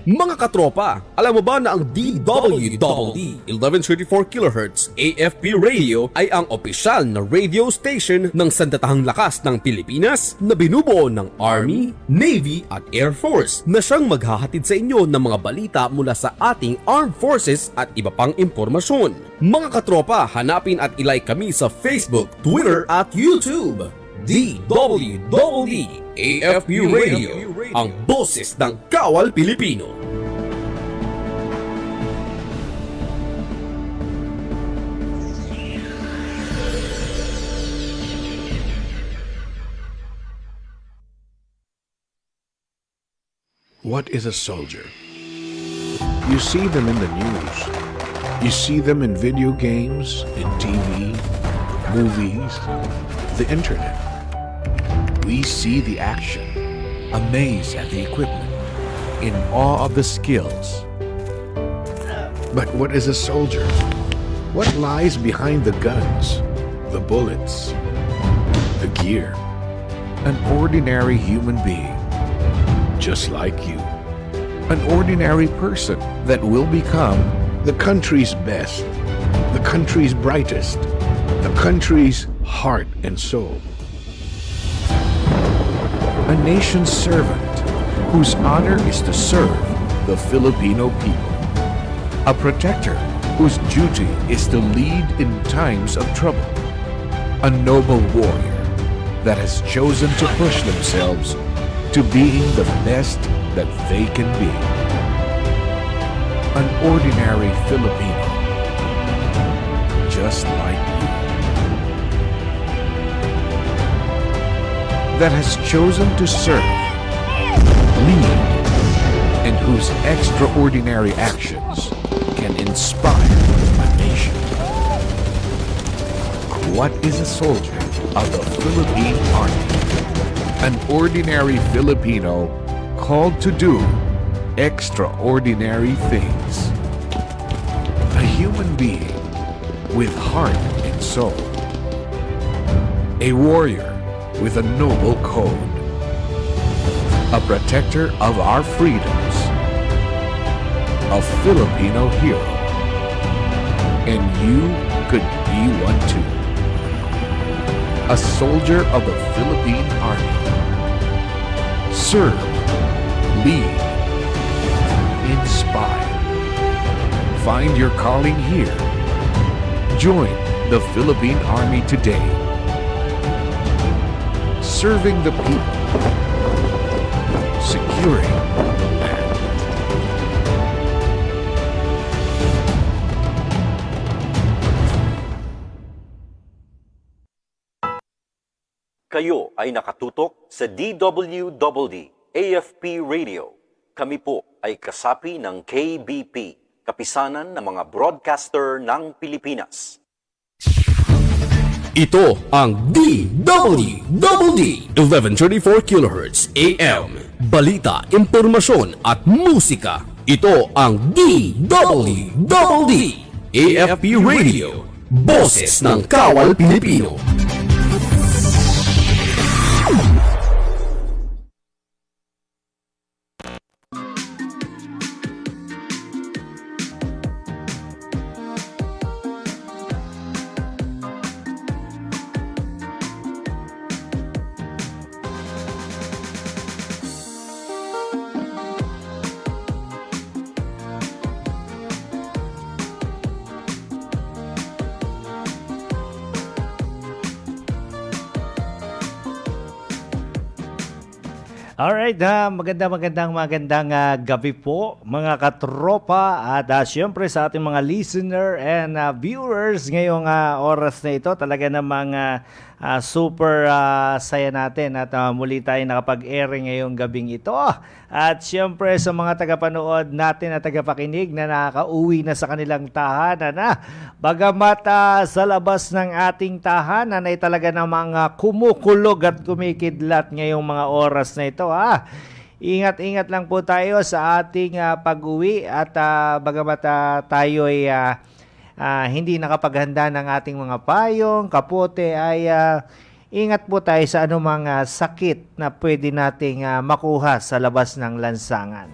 Mga katropa, alam mo ba na ang DWDD 1134 kHz AFP radio ay ang opisyal na radio station ng sandatahang lakas ng Pilipinas na binubuo ng Army, Navy at Air Force na siyang maghahatid sa inyo ng mga balita mula sa ating Armed Forces at iba pang impormasyon. Mga katropa, hanapin at ilike kami sa Facebook, Twitter at YouTube. DWDD AFP Radio, ang boses ng Kawal Pilipino. What is a soldier? You see them in the news. You see them in video games, in TV, movies, the internet. We see the action, amazed at the equipment, in awe of the skills. But what is a soldier? What lies behind the guns, the bullets, the gear? An ordinary human being, just like you. An ordinary person that will become the country's best, the country's brightest, the country's heart and soul. A nation's servant whose honor is to serve the Filipino people. A protector whose duty is to lead in times of trouble. A noble warrior that has chosen to push themselves to being the best that they can be. An ordinary Filipino, just like you. That has chosen to serve, lead, and whose extraordinary actions can inspire a nation. What is a soldier of the Philippine Army? An ordinary Filipino called to do extraordinary things. A human being with heart and soul. A warrior with a noble code. A protector of our freedoms. A Filipino hero. And you could be one too. A soldier of the Philippine Army. Serve, lead, inspire. Find your calling here. Join the Philippine Army today. Serving the people. Securing the land. Kayo ay nakatutok sa DWDD AFP Radio. Kami po ay kasapi ng KBP, Kapisanan ng mga Broadcaster ng Pilipinas. Ito ang DWDD 1134 kHz AM. Balita, impormasyon at musika. Ito ang DWDD AFP Radio. Boses ng Kawal Pilipino. Alright, magandang gabi po mga katropa at syempre sa ating mga listener and viewers ngayong oras na ito. Talaga namang super saya natin at muli tayo nakapag-air ngayong gabing ito. At syempre sa mga tagapanood natin at tagapakinig na nakaka-uwi na sa kanilang tahanan bagamat sa labas ng ating tahanan ay talaga namang kumukulog at kumikidlat ngayong mga oras na ito. Ingat-ingat lang po tayo sa ating pag-uwi at bagamat tayo ay hindi nakapaghanda ng ating mga payong, kapote ay ingat po tayo sa anumang sakit na pwede nating makuha sa labas ng lansangan.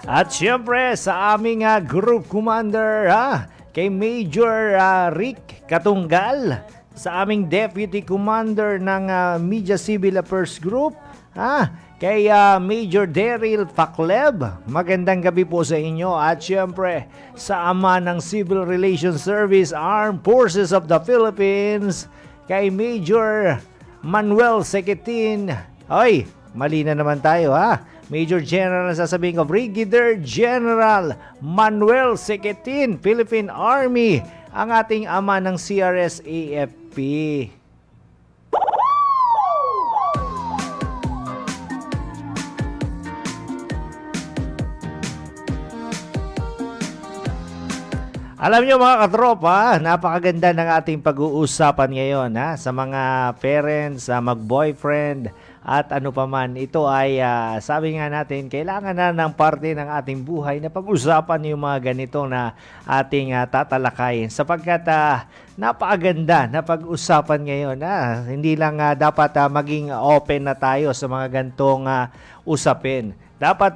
At syempre sa aming group commander, kay Major Rick Katunggal, sa aming deputy commander ng Media Civil Affairs Group, kay Major Daryl Facleb, magandang gabi po sa inyo. At syempre sa ama ng Civil Relations Service Armed Forces of the Philippines, kay Major Manuel Sequetin. Oy, mali na naman tayo Major General na sasabihin ko, Brigadier General Manuel Sequetin, Philippine Army, ang ating ama ng CRS-AFP. Alam nyo mga katropa, napakaganda ng ating pag-uusapan ngayon sa mga parents, mag-boyfriend at ano pa man. Ito ay sabi nga natin, kailangan na ng parte ng ating buhay na pag-usapan yung mga ganito na ating tatalakayin. Sapagkat napakaganda na pag-usapan ngayon. Hindi lang dapat maging open na tayo sa mga gantong usapin. Dapat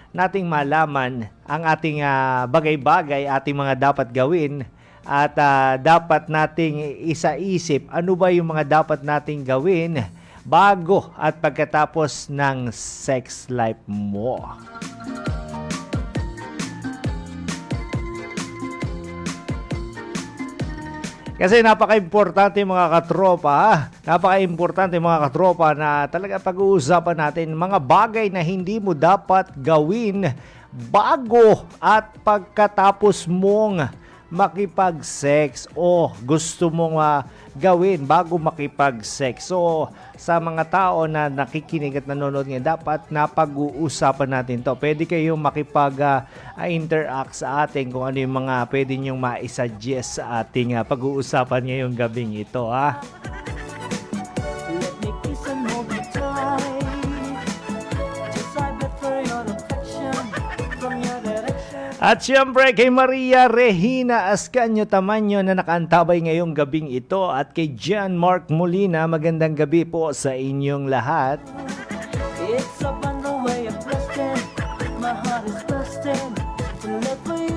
nating malaman ang ating bagay-bagay, ating mga dapat gawin at dapat nating isaisip ano ba yung mga dapat nating gawin bago at pagkatapos ng sex life mo. Kasi napaka-importante mga katropa, napaka-importante mga katropa na talaga pag-uusapan natin mga bagay na hindi mo dapat gawin bago at pagkatapos mong makipag-sex o gusto mong gawin bago makipag-sex. So, sa mga tao na nakikinig at nanonood ngayon, dapat napag-uusapan natin to. Pwede kayong makipag-interact sa atin kung ano yung mga pwede nyong ma-suggest sa ating pag-uusapan ngayong gabing ito. Let me kiss and hold you tight. Just I prefer your affection from your direction. At syempre kay Maria Regina Ascanio Tamanyo na nakaantabay ngayong gabing ito at kay John Mark Molina, magandang gabi po sa inyong lahat. It's up on the way of resting. My heart is bursting to live for you.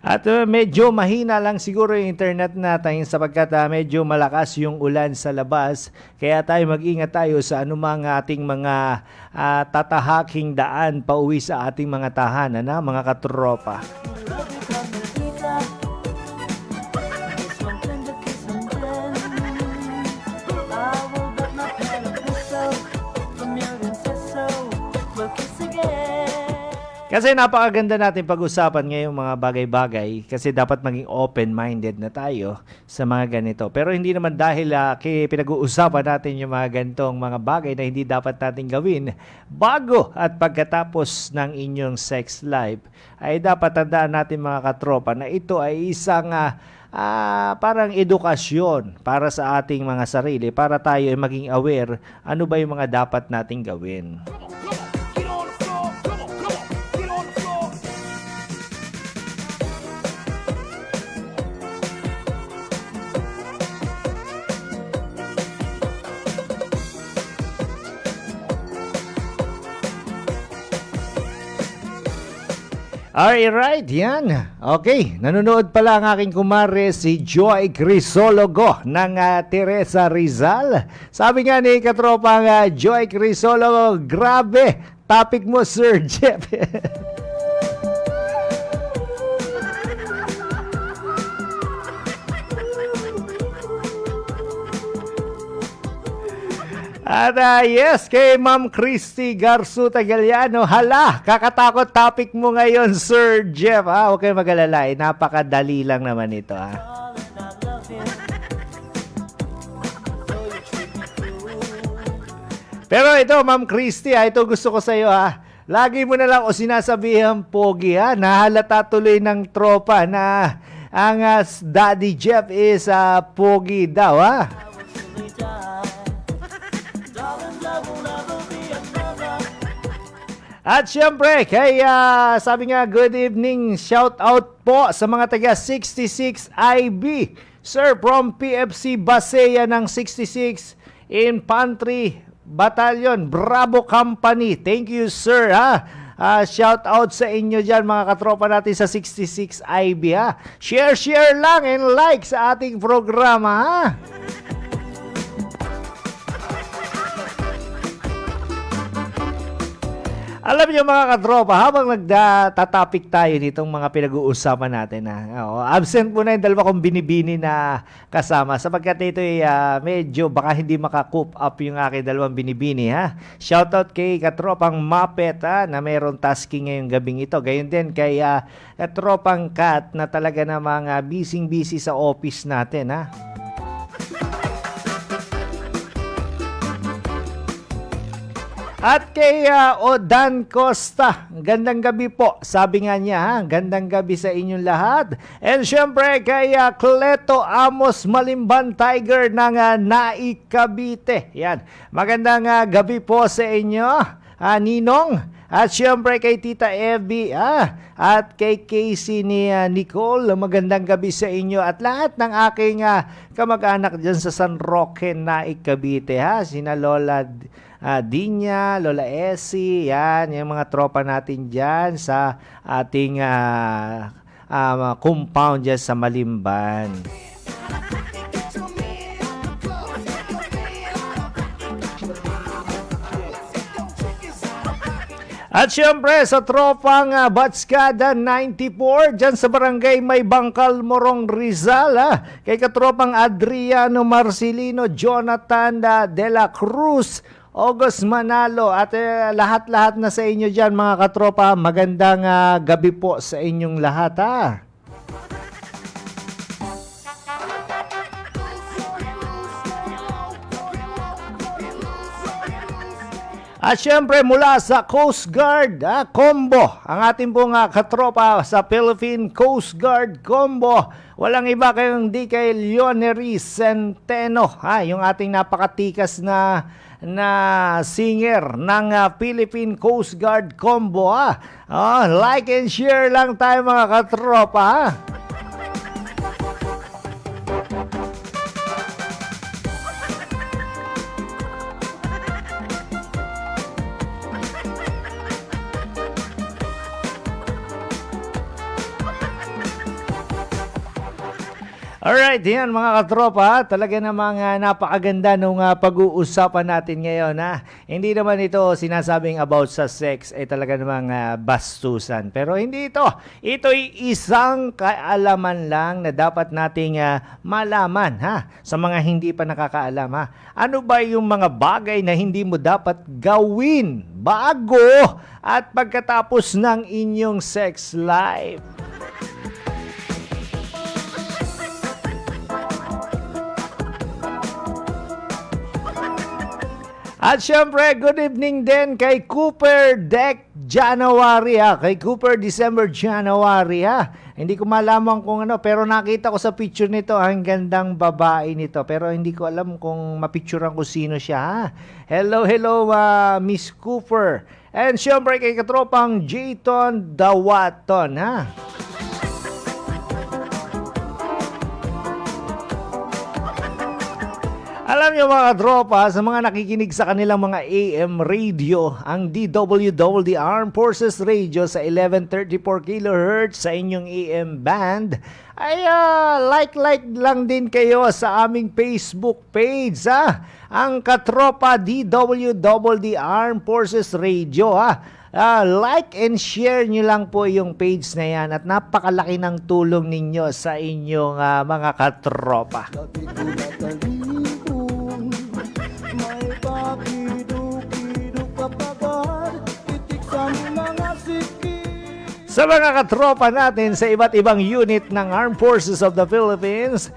At medyo mahina lang siguro yung internet natin sapagkat medyo malakas yung ulan sa labas. Kaya tayo mag-ingat tayo sa anumang ating mga tatahaking daan pauwi sa ating mga tahanan mga katropa. Love you, come and eat that. Just one tender kiss and then I will bet my pen a peso from your incesto. We'll kiss again. Kasi napakaganda natin pag-usapan ngayong mga bagay-bagay kasi dapat maging open-minded na tayo sa mga ganito. Pero hindi naman dahil pinag-uusapan natin yung mga ganitong mga bagay na hindi dapat natin gawin bago at pagkatapos ng inyong sex life, ay dapat tandaan natin mga katropa na ito ay isang parang edukasyon para sa ating mga sarili, para tayo ay maging aware ano ba yung mga dapat nating gawin. Alright, yan. Okay, nanonood pala ang aking kumare si Joy Crisologo ng Teresa Rizal. Sabi nga ni katropang Joy Crisologo, grabe, topic mo Sir Jeff. At yes, kay Ma'am Christy Garzuta Galiano, hala, kakatakot topic mo ngayon, Sir Jeff. Huwag kayo mag-alala, napakadali lang naman ito. Darling, I love you. So you treat me cool. Pero ito, Ma'am Christy, ito gusto ko sa iyo. Lagi mo na lang o sinasabihan pogi, nahalata tuloy ng tropa na ang Daddy Jeff is pogi daw, I will surely die. Darling, love will never be another. At syempre, kaya sabi nga, good evening, shout out po sa mga taga 66 IB. Sir, from PFC Basea ng 66 Infantry Battalion, Bravo Company. Thank you, sir, ha. Shout out sa inyo dyan, mga katropa natin sa 66 IB, ha. Share lang and like sa ating programa, ha. Alam niyo mga katropa, habang nagtatapik tayo nitong mga pinag-uusapan natin, absent muna yung dalawa kong binibini na kasama sapagkat ito ay medyo baka hindi maka-coop up yung aking dalawang binibini, ha. Shoutout kay katropang Muppet, na mayroong tasking ngayong gabing ito. Gayon din kay katropang Kat na talaga namang busy sa office natin, ha. At kay Odan Costa, gandang gabi po. Sabi nga niya, ha, gandang gabi sa inyong lahat. And syempre kay Cleto Amos Malimban Tiger ng Naik Cavite. Yan, magandang gabi po sa inyo, Ninong. At syempre kay Tita Evie, at kay Casey ni Nicole, magandang gabi sa inyo. At lahat ng aking kamag-anak dyan sa San Roque, Naik Cavite, ha. Sina Lola Dinya, Lola Essie, yan, yung mga tropa natin dyan sa ating compound dyan sa Malimban. At syempre sa tropang Batskada 94 dyan sa barangay May Bangkal, Morong Rizal, kay katropang Adriano Marcelino, Jonathan de la Cruz, August Manalo, at lahat-lahat na sa inyo dyan mga katropa, magandang gabi po sa inyong lahat, ha. At syempre mula sa Coast Guard Combo, ang ating pong katropa sa Philippine Coast Guard Combo, walang iba kayong di kay Leonery Centeno, yung ating napakatikas na singer ng Philippine Coast Guard Combo, like and share lang tayo mga katropa, ha. Alright, yan mga katropa, talaga namang napakaganda nung pag-uusapan natin ngayon, ha. Hindi naman ito sinasabing about sa sex, talaga namang bastusan. Pero hindi ito. Ito'y isang kaalaman lang na dapat nating malaman, ha, sa mga hindi pa nakakaalam, ha. Ano ba yung mga bagay na hindi mo dapat gawin bago at pagkatapos ng inyong sex life? At syempre, good evening din kay Cooper Deck January, kay Cooper December January, Hindi ko malaman kung ano, pero nakita ko sa picture nito, ang gandang babae nito. Pero hindi ko alam kung mapicturean ko sino siya, Hello, Miss Cooper. And syempre kay katropang Jayton Dawaton, Alam niyo mga tropa, sa mga nakikinig sa kanilang mga AM radio, ang DWWD Armed Forces Radio sa 1134 kHz sa inyong AM band, ay like lang din kayo sa aming Facebook page, ang Katropa DWWD Armed Forces Radio, like and share nyo lang po yung page na yan at napakalaki ng tulong ninyo sa inyong mga katropa. Sa mga katropa natin sa iba't ibang unit ng Armed Forces of the Philippines,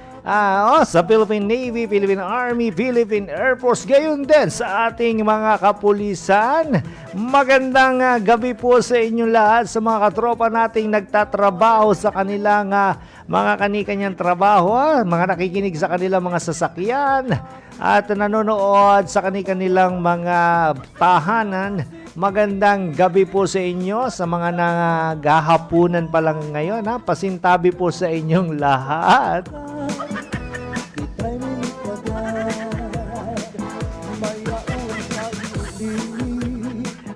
sa Philippine Navy, Philippine Army, Philippine Air Force, gayon din sa ating mga kapulisan, magandang gabi po sa inyong lahat, sa mga katropa nating nagtatrabaho sa kanilang mga kanikanyang trabaho, mga nakikinig sa kanilang mga sasakyan at nanonood sa kanilang mga tahanan. Magandang gabi po sa inyo, sa mga naghahapunan pa lang ngayon, pasintabi po sa inyong lahat.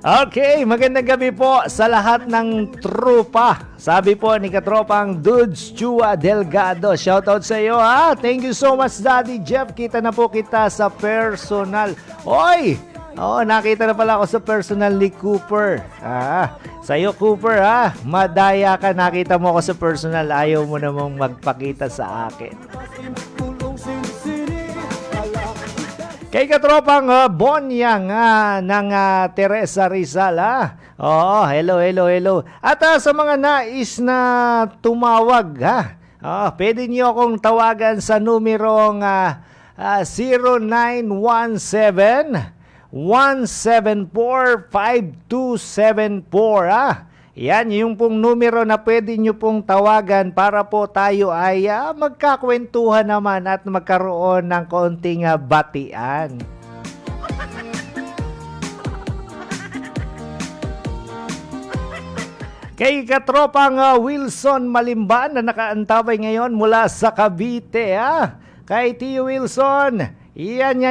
Okay, magandang gabi po sa lahat ng tropa. Sabi po ni katropang Dudes Chua Delgado. Shoutout sa iyo ha. Thank you so much Daddy Jeff. Kita na po kita sa personal. Oy! Oo, nakita na pala ako sa personal ni Cooper. Sa iyo Cooper ha. Madaya ka, nakita mo ako sa personal. Ayaw mo namang magpakita sa akin. Kay katropang Bonyang ng Teresa Rizal Oo, hello. At sa mga nais na tumawag pwede niyo akong tawagan sa numerong 0917-174-5274 Yan, yung pong numero na pwede nyo pong tawagan para po tayo ay magkakwentuhan naman at magkaroon ng konting batian. Kay katropang Wilson Malimban na nakaantabay ngayon mula sa Cavite. Kay Tio Wilson, yan.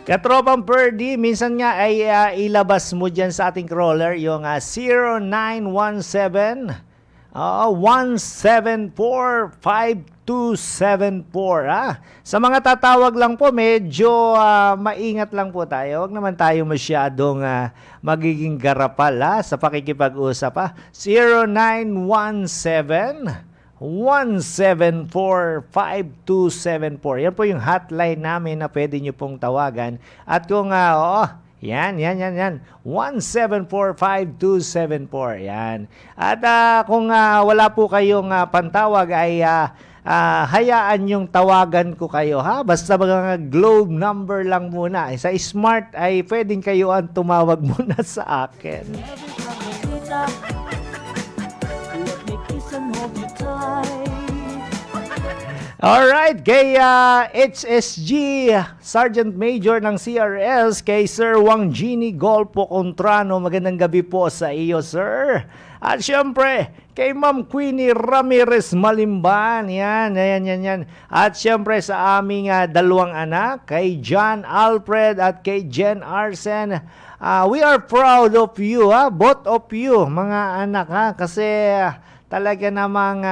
Katropang Perdy, minsan nga ay ilabas mo dyan sa ating crawler yung 0917-174-5274. Sa mga tatawag lang po, medyo maingat lang po tayo. Huwag naman tayo masyadong magiging garapal sa pakikipag-usap. 0917-174-5274. Yan po yung hotline namin na pwede nyo pong tawagan. At kung, yan. 174-5274. Yan. At kung wala po kayong pantawag ay hayaan yung tawagan ko kayo Basta mga globe number lang muna. Sa smart ay pwedeng kayo ang tumawag muna sa akin. Alright, kay HSG Sergeant Major ng CRS, kay Sir Wang Gini Golpo Contrano, magandang gabi po sa iyo, sir. At syempre, kay Ma'am Queenie Ramirez Malimban, yan. At syempre sa aming dalawang anak, kay John Alfred at kay Jen Arsen, we are proud of you, both of you, mga anak, kasi talaga namang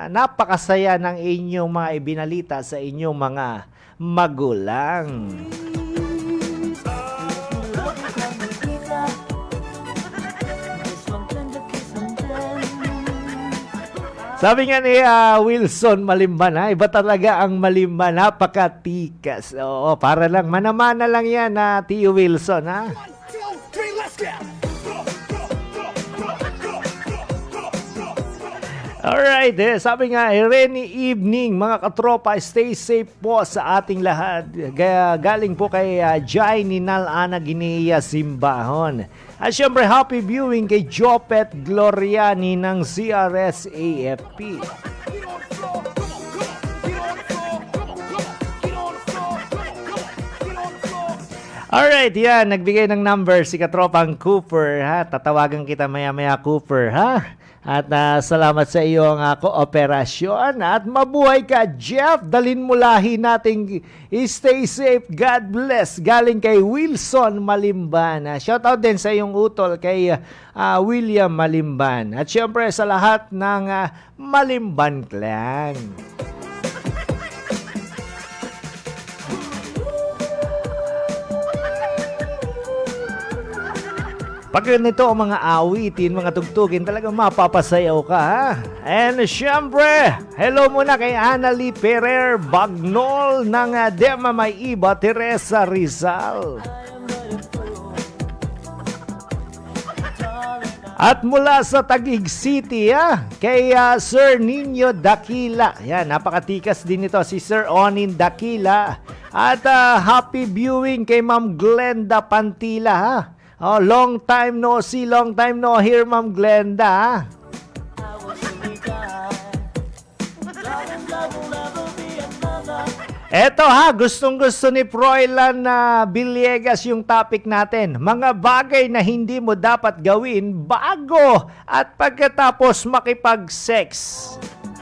napakasaya ng inyong mga ibinalita sa inyong mga magulang. Sabi nga ni Wilson Malimban, iba talaga ang Malimban, napakatikas. Oo, para lang, manamana lang yan Tio Wilson, 1, 2, 3, let's go! Alright, sabi nga, rainy evening, mga katropa, stay safe po sa ating lahat. Galing po kay Jai Ninal Ana Guinea Simbahon. At syempre, happy viewing kay Jopet Gloriani ng CRS AFP. Alright, yan, nagbigay ng number si katropang Cooper, tatawagan kita maya-maya, Cooper, At salamat sa iyong kooperasyon. At mabuhay ka, Jeff. Dalhin mo lahi nating stay safe. God bless. Galing kay Wilson Malimban. Shoutout din sa iyong utol kay William Malimban. At syempre sa lahat ng Malimban Clan. Pag ganito ang mga awitin, mga tugtugin, talagang mapapasayaw ka, And syempre, hello muna kay Annalie Ferrer Bagnol ng Dema May Iba, Teresa Rizal. At mula sa Taguig City, kay Sir Nino Dakila. Yan, napakatikas din ito, si Sir Onin Dakila. At happy viewing kay Ma'am Glenda Pantila, long time no see, long time no hear, Ma'am Glenda. Eto gustong-gusto ni Froilan Villegas yung topic natin. Mga bagay na hindi mo dapat gawin bago at pagkatapos makipag-sex.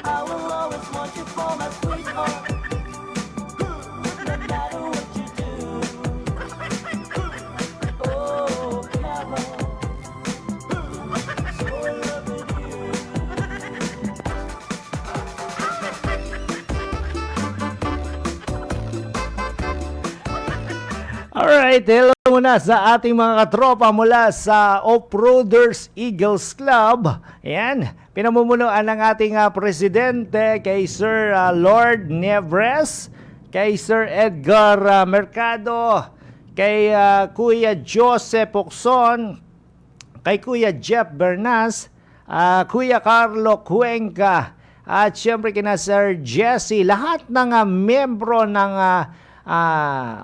I will always want you for my sweetheart. No matter what you do. Alright, hello muna sa ating mga katropa mula sa Off-Roaders Eagles Club. Ayan, pinamumunuan ng ating presidente kay Sir Lord Nevres, kay Sir Edgar Mercado, kay Kuya Joseph Ocson, kay Kuya Jeff Bernas, Kuya Carlo Cuenca, at syempre kina Sir Jesse, lahat ng membro ng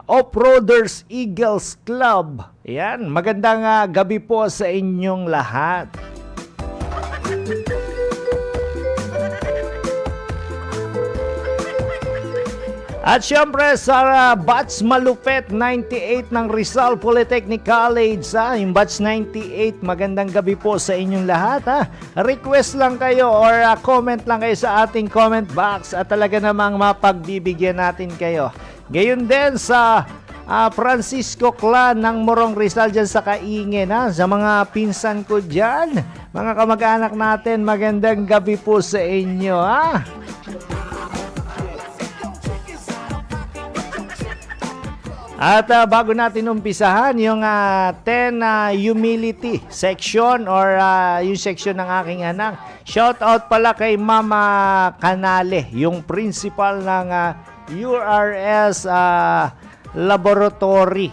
Off-Roaders Eagles Club. Ayan, magandang gabi po sa inyong lahat. At syempre sa Batch Malupet 98 ng Rizal Polytechnic College, yung Batch 98, magandang gabi po sa inyong lahat. Request lang kayo or comment lang kayo sa ating comment box at talaga namang mapagbibigyan natin kayo. Gayon din sa Francisco Clan ng Morong Rizal dyan sa Kaingin, sa mga pinsan ko dyan, mga kamag-anak natin, magandang gabi po sa inyo. At bago natin umpisahan yung 10 humility section or yung section ng aking anak, shout out pala kay Mama Canale, yung principal ng URS Laboratory,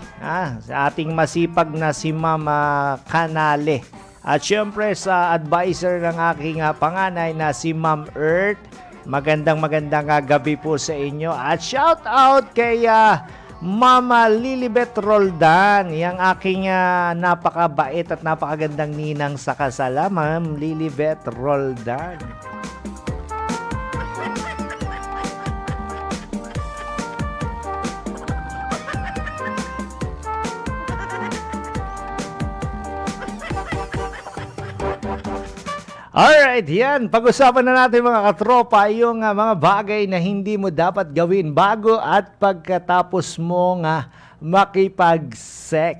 sa ating masipag na si Mama Canale. At syempre sa advisor ng aking panganay na si Ma'am Earth, magandang gabi po sa inyo. At shout out kay Mama Lilibet Roldan, yang aking napakabait at napakagandang ninang sa kasala, Ma'am Lilibet Roldan. Alright, yan. Pag-usapan na natin mga katropa yung mga bagay na hindi mo dapat gawin bago at pagkatapos mo makipag-sex.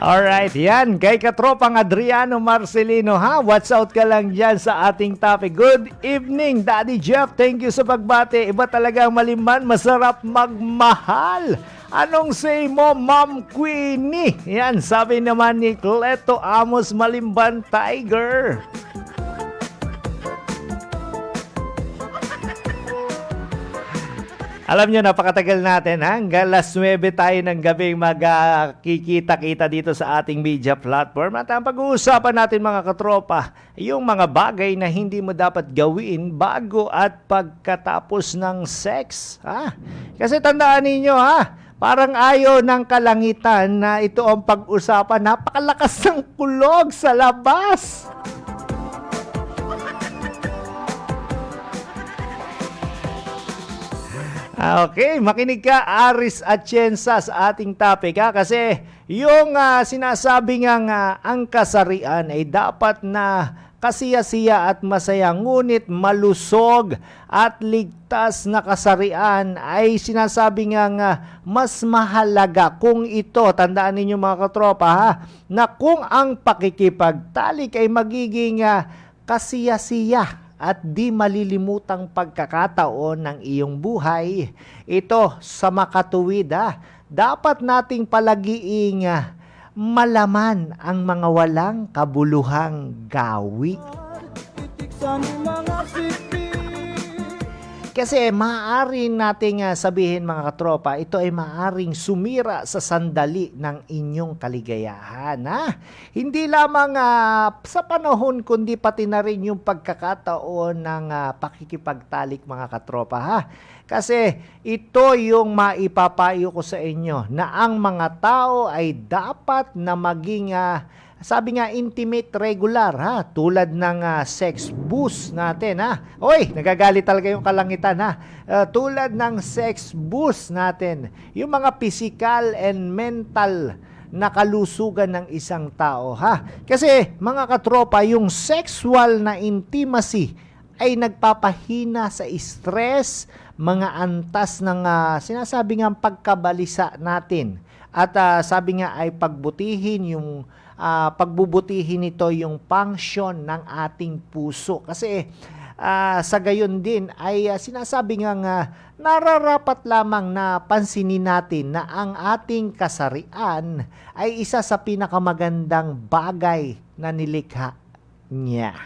Alright, yan. Kay katropang Adriano Marcelino, watch out ka lang dyan sa ating topic. Good evening, Daddy Jeff. Thank you sa pagbate. Iba talaga ang Malimban. Masarap magmahal. Anong say mo, Ma'am Queenie? Yan, sabi naman ni Cleto Amos Malimban Tiger. Alam nyo, napakatagal natin. Hanggang alas 9 tayo ng gabing magkikita-kita dito sa ating media platform. At ang pag-uusapan natin mga katropa, yung mga bagay na hindi mo dapat gawin bago at pagkatapos ng sex. Kasi tandaan ninyo, parang ayaw ng kalangitan na ito ang pag-usapan. Napakalakas ng kulog sa labas. Okay, makinig ka Aris Atienza sa ating topic kasi yung sinasabi nga ang kasarian ay dapat na kasiya-siya at masaya, ngunit malusog at ligtas na kasarian ay sinasabi nga mas mahalaga kung ito, tandaan ninyo mga katropa na kung ang pakikipagtalik ay magiging kasiya-siya at di malilimutang pagkakataon ng iyong buhay. Ito sa makatuwid, dapat nating palagiing malaman ang mga walang kabuluhang gawi. Kasi maaari nating sabihin mga katropa, ito ay maaring sumira sa sandali ng inyong kaligayahan. Hindi lamang sa panahon, kundi pati na rin yung pagkakataon ng pakikipagtalik mga katropa. Kasi ito yung maipapayo ko sa inyo na ang mga tao ay dapat na maging sabi nga, intimate regular, tulad ng sex boost natin, Oy, nagagalit talaga yung kalangitan, tulad ng sex boost natin, yung mga physical and mental na kalusugan ng isang tao, Kasi, mga katropa, yung sexual na intimacy ay nagpapahina sa stress, mga antas ng sinasabi nga pagkabalisa natin. At sabi nga ay pagbutihin yung pagbubutihin nito yung function ng ating puso. Kasi sa gayon din ay sinasabi nga nararapat lamang na pansinin natin na ang ating kasarian ay isa sa pinakamagandang bagay na nilikha niya.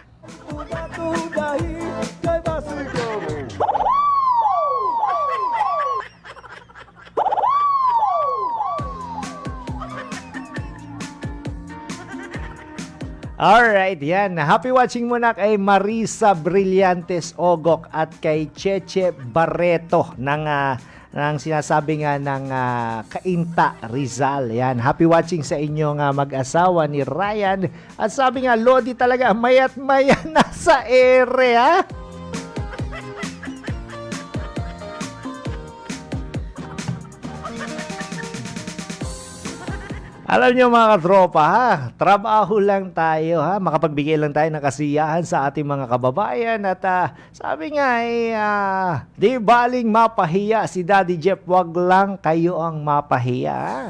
Alright, yan. Happy watching muna kay Marisa Brillantes Ogok at kay Cheche Barreto ng sinasabi nga ng Cainta Rizal. Yan. Happy watching sa inyong mag-asawa ni Ryan. At sabi nga, Lodi talaga, mayat maya nasa ere, ha? Alam niyo mga katropa, ha? Trabaho lang tayo, ha? Makapagbigay lang tayo ng kasiyahan sa ating mga kababayan. At sabi nga, di baling mapahiya si Daddy Jeff, wag lang kayo ang mapahiya.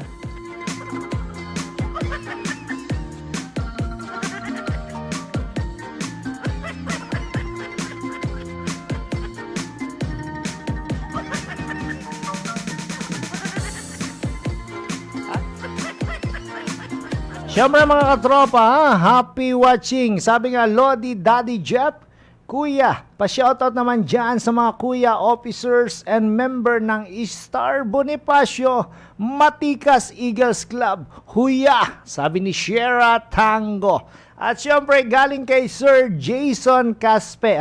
Siyempre mga katropa, happy watching. Sabi nga, Lodi, Daddy Jeff, Kuya, pa-shoutout naman dyan sa mga kuya, officers, and member ng Star Bonifacio Matikas Eagles Club. Huya, sabi ni Shera Tango. At siyempre, galing kay Sir Jason Caspe,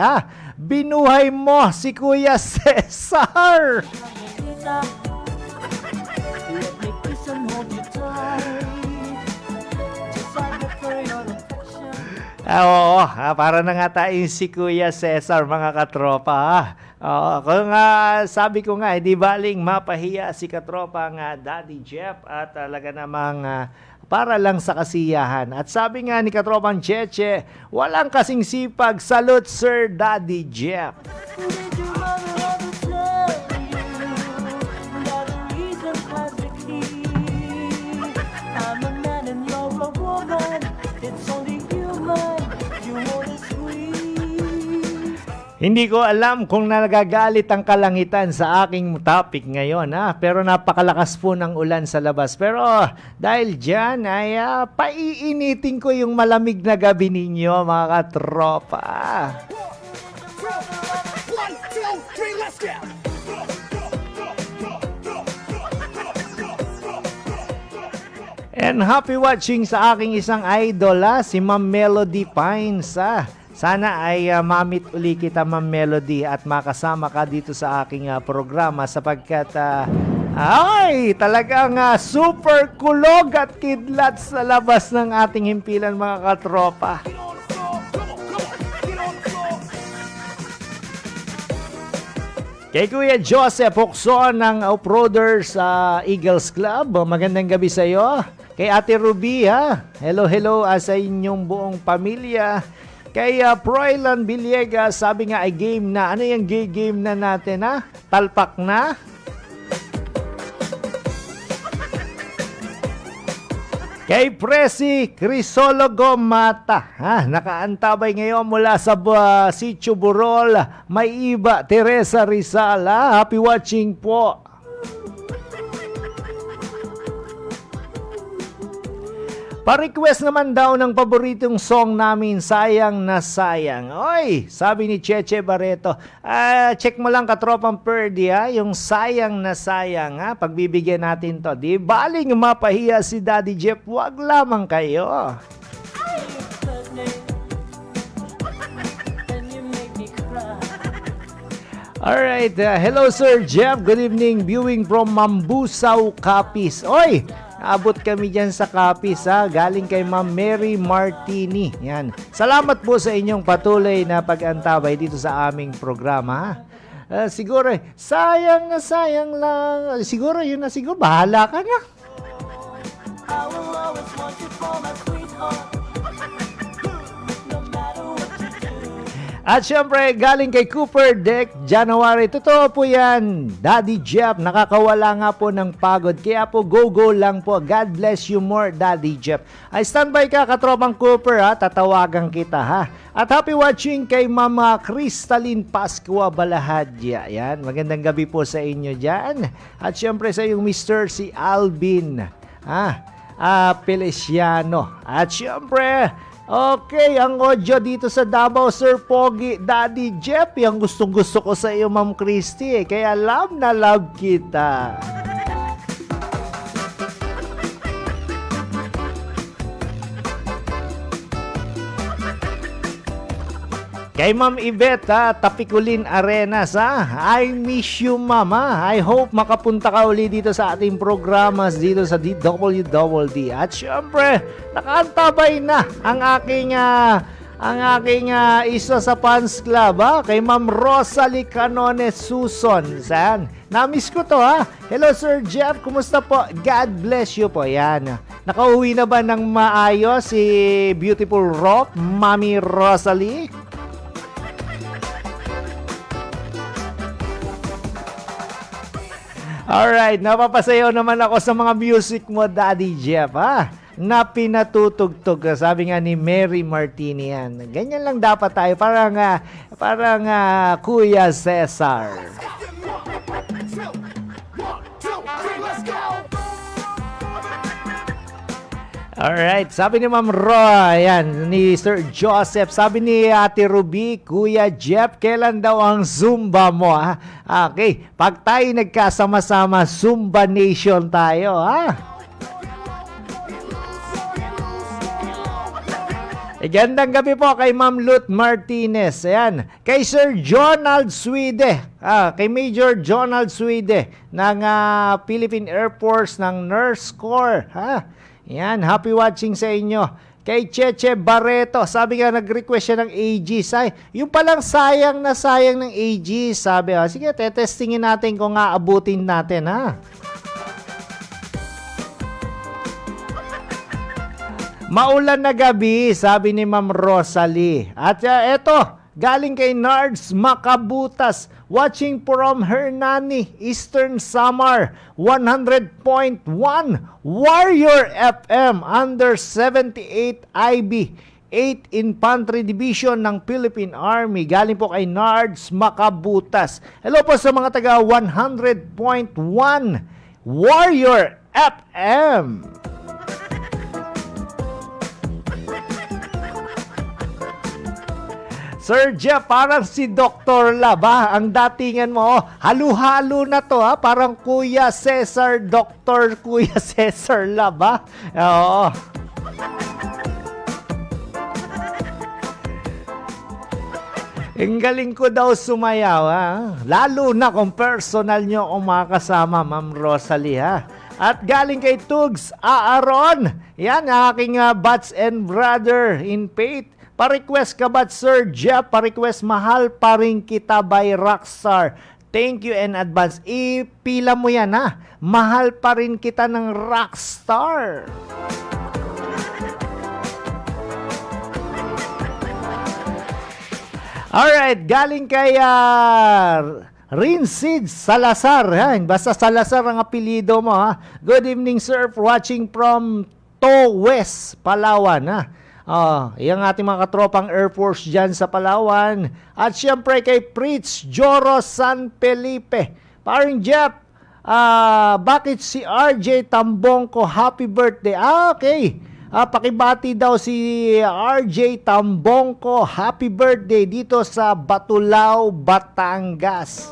binuhay mo si Kuya Cesar. Let me kiss and hold you tight. Oo, para na nga tayo si Kuya Cesar, mga katropa. Kung sabi ko nga, di baling mapahiya si katropa nga Daddy Jeff at talaga namang para lang sa kasiyahan. At sabi nga ni katropang Cheche, walang kasing sipag. Salute Sir Daddy Jeff. Did your mother ever tell you that the reason has the key? I'm a man and you're a woman. It's only human. You want to squeeze. Hindi ko alam kung nagagalit ang kalangitan sa aking topic ngayon, pero napakalakas po ng ulan sa labas. Pero dahil dyan ay paiinitin ko yung malamig na gabi ninyo, mga katropa. 1, 2, 3, let's go! And happy watching sa aking isang idol, si Ma'am Melody Pines. Sana ay mamit uli kita, Ma'am Melody, at makasama ka dito sa aking programa sapagkat ay talagang super kulog at kidlat sa labas ng ating himpilan, mga katropa. Get on the floor, come on, get on the floor. Kay Kuya Joseph Hokson ng Off-Roaders Eagles Club, magandang gabi sa iyo. Kay Ate Ruby, hello sa inyong buong pamilya. Kay Proylan Villegas, sabi nga ay game na. Ano yung game na natin, Talpak na? Kay Presi Crisologo Mata, nakaantabay ngayon mula sa Sitio Burol, May Iba, Teresa Rizal, happy watching po. Pa-request naman daw ng paboritong song namin, Sayang na Sayang. Oy, sabi ni Cheche Barreto, check mo lang katropang Perdi, yung Sayang na Sayang, pagbibigyan natin to. Di baling mapahiya si Daddy Jeff, wag lamang kayo. And you make me cry. Alright, hello Sir Jeff, good evening, viewing from Mambusaw, Capiz. Oy, abot kami dyan sa Capiz, galing kay Ma'am Mary Martini. Yan. Salamat po sa inyong patuloy na pag-antabay dito sa aming programa. Siguro, sayang na sayang lang. Siguro, yun na siguro. Bahala ka na. I will always want you for my sweetheart. No matter what you do. At syempre, galing kay Cooper Deck, January. Totoo po yan. Daddy Jeff, nakakawala nga po ng pagod. Kaya po, go lang po. God bless you more, Daddy Jeff. Ay, standby ka, katropang Cooper, ha? Tatawagan kita, ha? At happy watching kay Mama Crystalline Pascua Balahadya. Yan, magandang gabi po sa inyo dyan. At syempre sa yung Mr. si Alvin, Feliciano. At syempre, okay, ang audio dito sa Davao, Sir Pogi, Daddy Jeff, yung gustong-gusto ko sa iyo, Ma'am Christy. Kaya love na love kita. Kay Ma'am Yvette, Tapiculin Arenas, I miss you, Mama. I hope makapunta ka uli dito sa ating programas dito sa DWDD. At syempre, nakaantabay na ang aking isa sa fans club, kay Ma'am Rosalie Canones Suson. Saan? Namiss ko to, Hello, Sir Jeff. Kumusta po? God bless you po. Yan. Nakauwi na ba ng maayos si Beautiful Rock, Mami Rosalie? Alright, napapasayaw naman ako sa mga music mo, Daddy Jeff, na pinatutugtog. Sabi nga ni Mary Martini yan. Ganyan lang dapat tayo, parang Kuya Cesar. 1, 2, 3, let's go. Alright, sabi ni Ma'am Roy, yan, ni Sir Joseph, sabi ni Ate Ruby, Kuya Jeff, kailan daw ang Zumba mo, Okay, pag tayo nagkasama-sama, Zumba Nation tayo, Gandang gabi po kay Ma'am Lut Martinez. Ayan. Kay Sir Jonald Swede. Kay Major Jonald Swede ng Philippine Air Force ng Nurse Corps. Yan, happy watching sa inyo. Kay Cheche Barreto, sabi nga nag-request siya ng AGs. Yung palang sayang na sayang ng AGs, sabi. Sige, tetestingin natin kung aabutin natin, Maulan na gabi, sabi ni Ma'am Rosalie. At eto, galing kay Nards Makabutas, watching from Hernani, Eastern Samar, 100.1 Warrior FM under 78 IB, 8 Infantry Division ng Philippine Army. Galing po kay Nards Makabutas. Hello po sa mga taga 100.1 Warrior FM. Sir Jeff, parang si Dr. Lab, ang datingan mo, halo-halo na to, parang Kuya Cesar, Dr. Kuya Cesar Lab, Oo. Ang galing ko daw sumayaw, Lalo na kung personal nyo ang makakasama, Ma'am Rosalie, At galing kay Tugs Aaron, yan, aking bats and brother in faith. Pa-request ka ba, Sir Jeff? Pa-request, mahal pa rin kita by Rockstar. Thank you in advance. Ipila mo yan, Mahal pa rin kita ng Rockstar. Alright, galing kay Rinsid Salazar. Basta Salazar ang apelido mo. Good evening, sir. Watching from West, Palawan. Yung ating mga katropang Air Force dyan sa Palawan. At syempre kay Pritz Joro San Felipe. Paring Jeff, bakit si RJ Tambongko happy birthday? Okay. Pakibati daw si RJ Tambongko happy birthday dito sa Batulao, Batangas.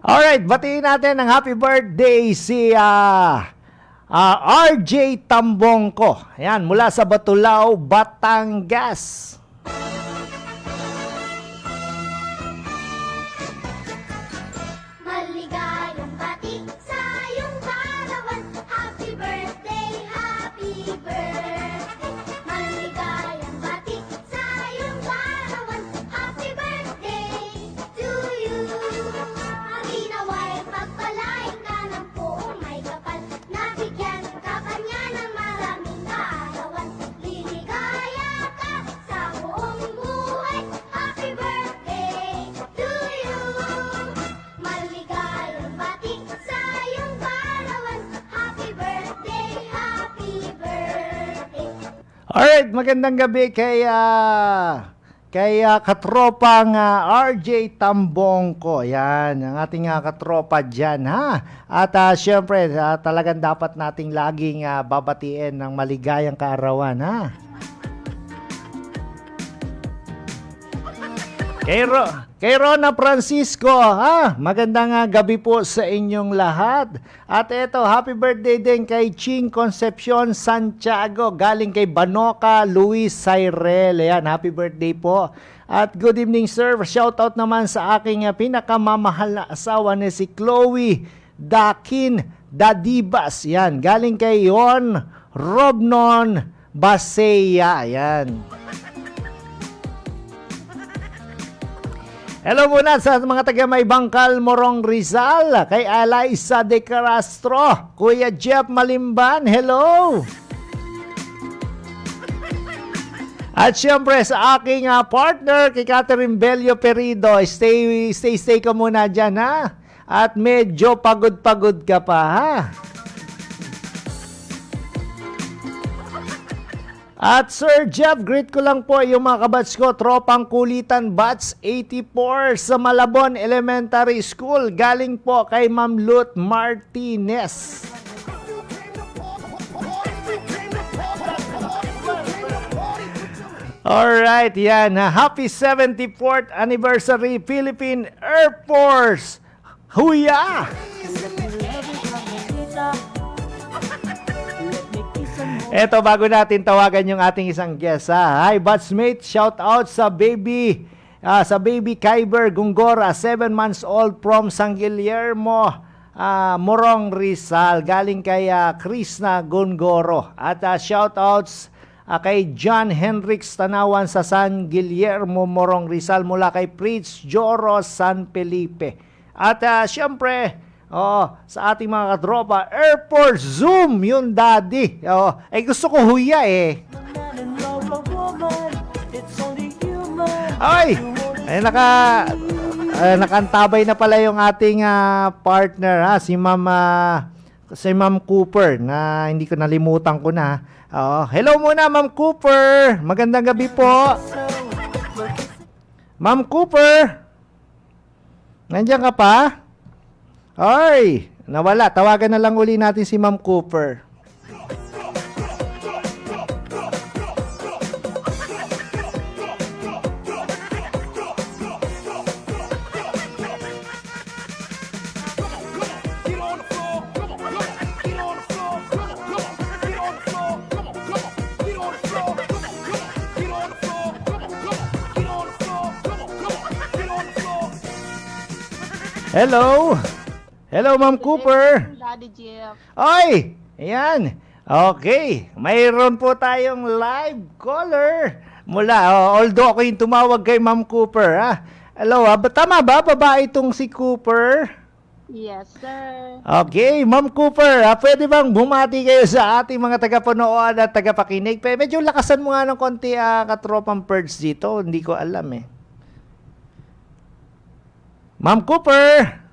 Alright, batiin natin ng happy birthday si RJ Tambongko. Ayan, mula sa Batulao, Batangas. Maligayang bati sa iyong kaarawan. Happy birthday, happy birthday. Maligayang bati sa iyong kaarawan. Happy birthday to you. Ang inaway pagpalain ka ng buong may kapal. Nabigyan Alright, magandang gabi kay katropang RJ Tambongko. Yan, ang ating katropa dyan, ha? At syempre, talagang dapat nating laging babatiin ng maligayang kaarawan, ha? Kay Rona Francisco, ha? Magandang gabi po sa inyong lahat. At eto, happy birthday din kay Ching Concepcion Santiago, galing kay Banoka Luis Cyrel. Ayan, happy birthday po. At good evening, sir. Shoutout naman sa aking pinakamamahal na asawa na si Chloe Dakin Dadibas. Yan, galing kay Yon Robnon Baseya. Ayan. Hello muna sa mga taga May Bangkal, Morong Rizal, kay Alaisa de Castro, Kuya Jeff Malimban, hello! At syempre sa aking partner, kay Catherine Bello Perido, stay ka muna dyan, ha? At medyo pagod-pagod ka pa, ha? At Sir Jeff, greet ko lang po yung mga kabats ko, tropang kulitan batch 84 sa Malabon Elementary School. Galing po kay Ma'am Lut Martinez. Alright, yan. Happy 74th anniversary Philippine Air Force. Huya! Eto, bago natin tawagan yung ating isang guest, ha. Hi, batchmate. Shout out sa baby Kyber Gungora, 7 months old from San Guillermo, Morong Rizal. Galing kay Krishna Gungoro. At shout outs kay John Henrix Tanawan sa San Guillermo, Morong Rizal, mula kay Prince Joro San Felipe. At syempre, sa ating mga katropa, Airport Zoom, yung daddy. Gusto ko huya eh. Ay, nakantabay na pala yung ating partner, ha, si Ma'am Cooper, na hindi ko nalimutan ko na. Hello muna, Ma'am Cooper. Magandang gabi po. Ma'am Cooper, nandiyan ka pa? Ay, nawala. Tawagan na lang uli natin si Ma'am Cooper. Hello? Hello, Ma'am Cooper. Daddy Jeff. Oy! Ayan. Okay. Mayroon po tayong live caller mula. Although ako yung tumawag kay Ma'am Cooper, ha? Hello, tama ba? Babae itong si Cooper? Yes, sir. Okay, Ma'am Cooper, pwede bang bumati kayo sa ating mga tagapanood at tagapakinig? Medyo lakasan mo nga ng konti, katropang Perds dito. Hindi ko alam eh. Ma'am Cooper!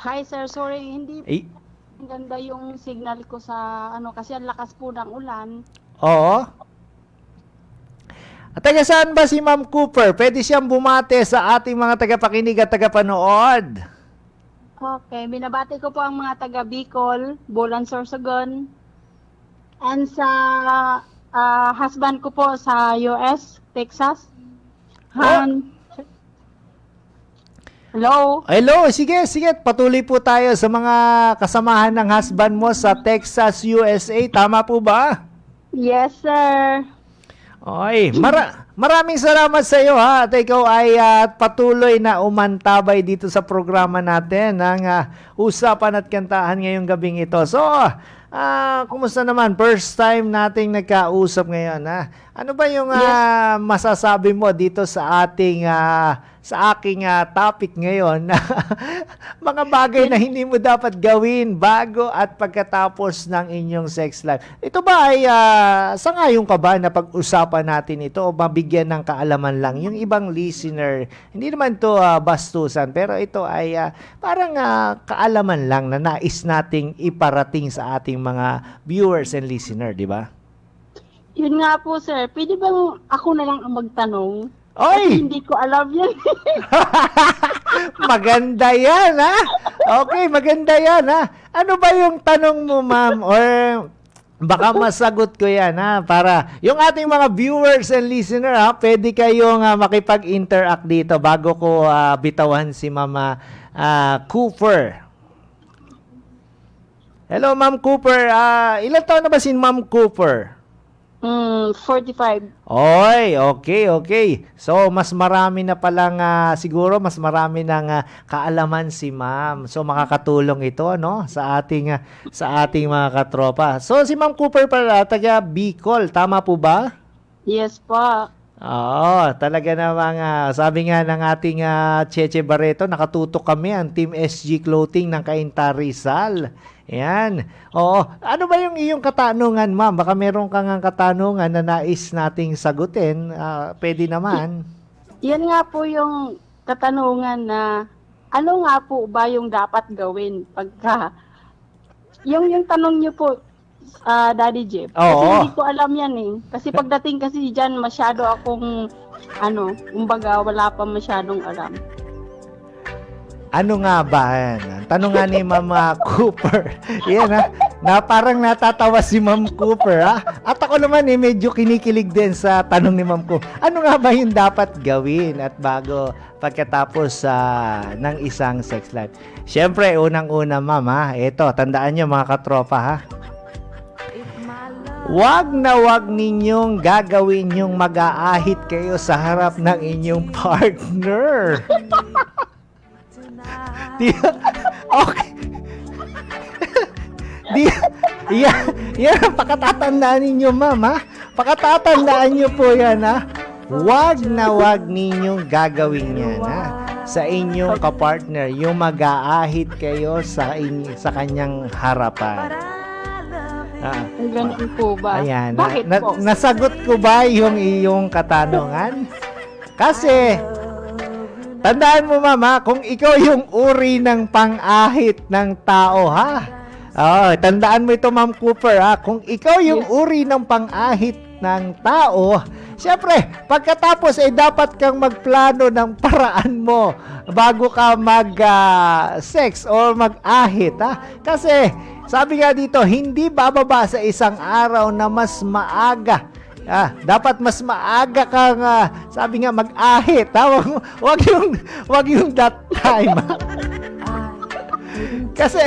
Hi, sir. Sorry, hindi Eh, ganda yung signal ko sa kasi ang lakas po ng ulan. oo. At taga saan ba si Ma'am Cooper? Pwede siyang bumate sa ating mga tagapakinig at tagapanood. Okay, binabati ko po ang mga taga Bicol, Bulan, Sorsogon, and sa husband ko po sa US, Texas. Hello? Hello, sige. Patuloy po tayo sa mga kasamahan ng husband mo sa Texas, USA. Tama po ba? Yes, sir. Oy, maraming salamat sa iyo, ha. At ikaw ay patuloy na umantabay dito sa programa natin ng usapan at kantahan ngayong gabing ito. So, kumusta naman? First time nating nagkausap ngayon, ha? Ano ba yung masasabi mo dito sa ating sa aking topic ngayon na mga bagay na hindi mo dapat gawin bago at pagkatapos ng inyong sex life. Ito ba ay sangayon ka ba na pag-usapan natin ito o mabigyan ng kaalaman lang yung ibang listener? Hindi naman to bastusan, pero ito ay parang kaalaman lang na nais nating iparating sa ating mga viewers and listener, di ba? Yun nga po, sir. Pwede bang ako na lang ang magtanong? Oy! Kasi hindi ko alam yan. Maganda yan, ha? Okay, maganda yan, ha? Ano ba yung tanong mo, ma'am? Or baka masagot ko yan, ha? Para yung ating mga viewers and listener, ha? Pwede kayong makipag-interact dito bago ko bitawan si Mama Cooper. Hello, Ma'am Cooper. Ilan taon na ba si Ma'am Cooper? 45. Oy, okay. So, mas marami na palang, siguro, mas marami ng kaalaman si ma'am. So, makakatulong ito, no? Sa ating mga katropa. So, si Ma'am Cooper pala, taga Bicol. Tama po ba? Yes po. Oo, talaga namang, sabi nga ng ating Cheche Barreto, nakatutok kami ang Team SG Clothing ng Cainta Rizal. Yan. Oo. Ano ba yung iyong katanungan, ma'am? Baka meron kang katanungan na nais nating sagutin. Pwede naman. Yan nga po yung katanungan na ano nga po ba yung dapat gawin pagka yung tanong niyo po, Daddy Jeff. Kasi Oo. hindi ko alam yan eh. Kasi pagdating kasi dyan, masyado akong kumbaga wala pa masyadong alam. Ano nga ba yan? Tanong nga ni Mama Cooper. Yan na parang natatawa si Ma'am Cooper, ha? At ako naman medyo kinikilig din sa tanong ni Ma'am Cooper. Ano nga ba yung dapat gawin at bago pagkatapos ng isang sex life? Siyempre, unang-una, ma'am, ha? Ito, tandaan nyo mga katropa, ha? Wag na wag ninyong gagawin yung mag-aahit kayo sa harap ng inyong partner. Okay. Yan, pakatatandaan ninyo, ma'am, ha? Pakatatandaan nyo po yan, ha? Wag na wag ninyong gagawin yan, ha? Sa inyong kapartner, yung mag-aahit kayo sa kanyang harapan. Ang ganun po ba? Ayan. Bakit po? Nasagot ko ba yung iyong katanungan? Kasi, tandaan mo, mama, kung ikaw yung uri ng pang-ahit ng tao, ha? Tandaan mo ito, Ma'am Cooper, ha? Kung ikaw yung uri ng pang-ahit ng tao, siyempre, pagkatapos ay dapat kang magplano ng paraan mo bago ka mag-sex or mag-ahit, ha? Kasi, sabi nga dito, hindi bababa sa isang araw na mas maaga. Dapat mas maaga kang, sabi nga, mag-ahit, ha? Wag yung that time, ha? Kasi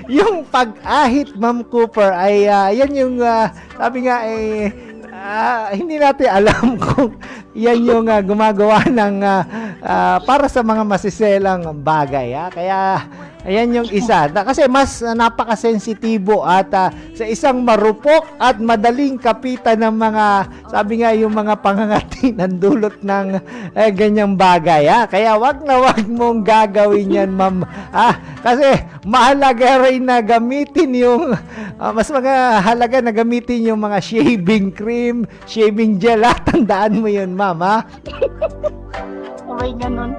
yung pag-ahit, Ma'am Cooper, ay yan yung, sabi nga, hindi natin alam kung yan yung gumagawa ng para sa mga masiselang bagay. Kaya, ayan yung isa. Kasi mas napakasensitibo at sa isang marupok at madaling kapitan ng mga, sabi nga, yung mga pangangati ng dulot ng ganyang bagay. Kaya wag na wag mong gagawin yan, ma'am. Kasi mahalaga rin na gamitin yung, mas mahalaga na gamitin yung mga shaving cream, shaving gel. Tandaan mo yun, ma'am. May ganun.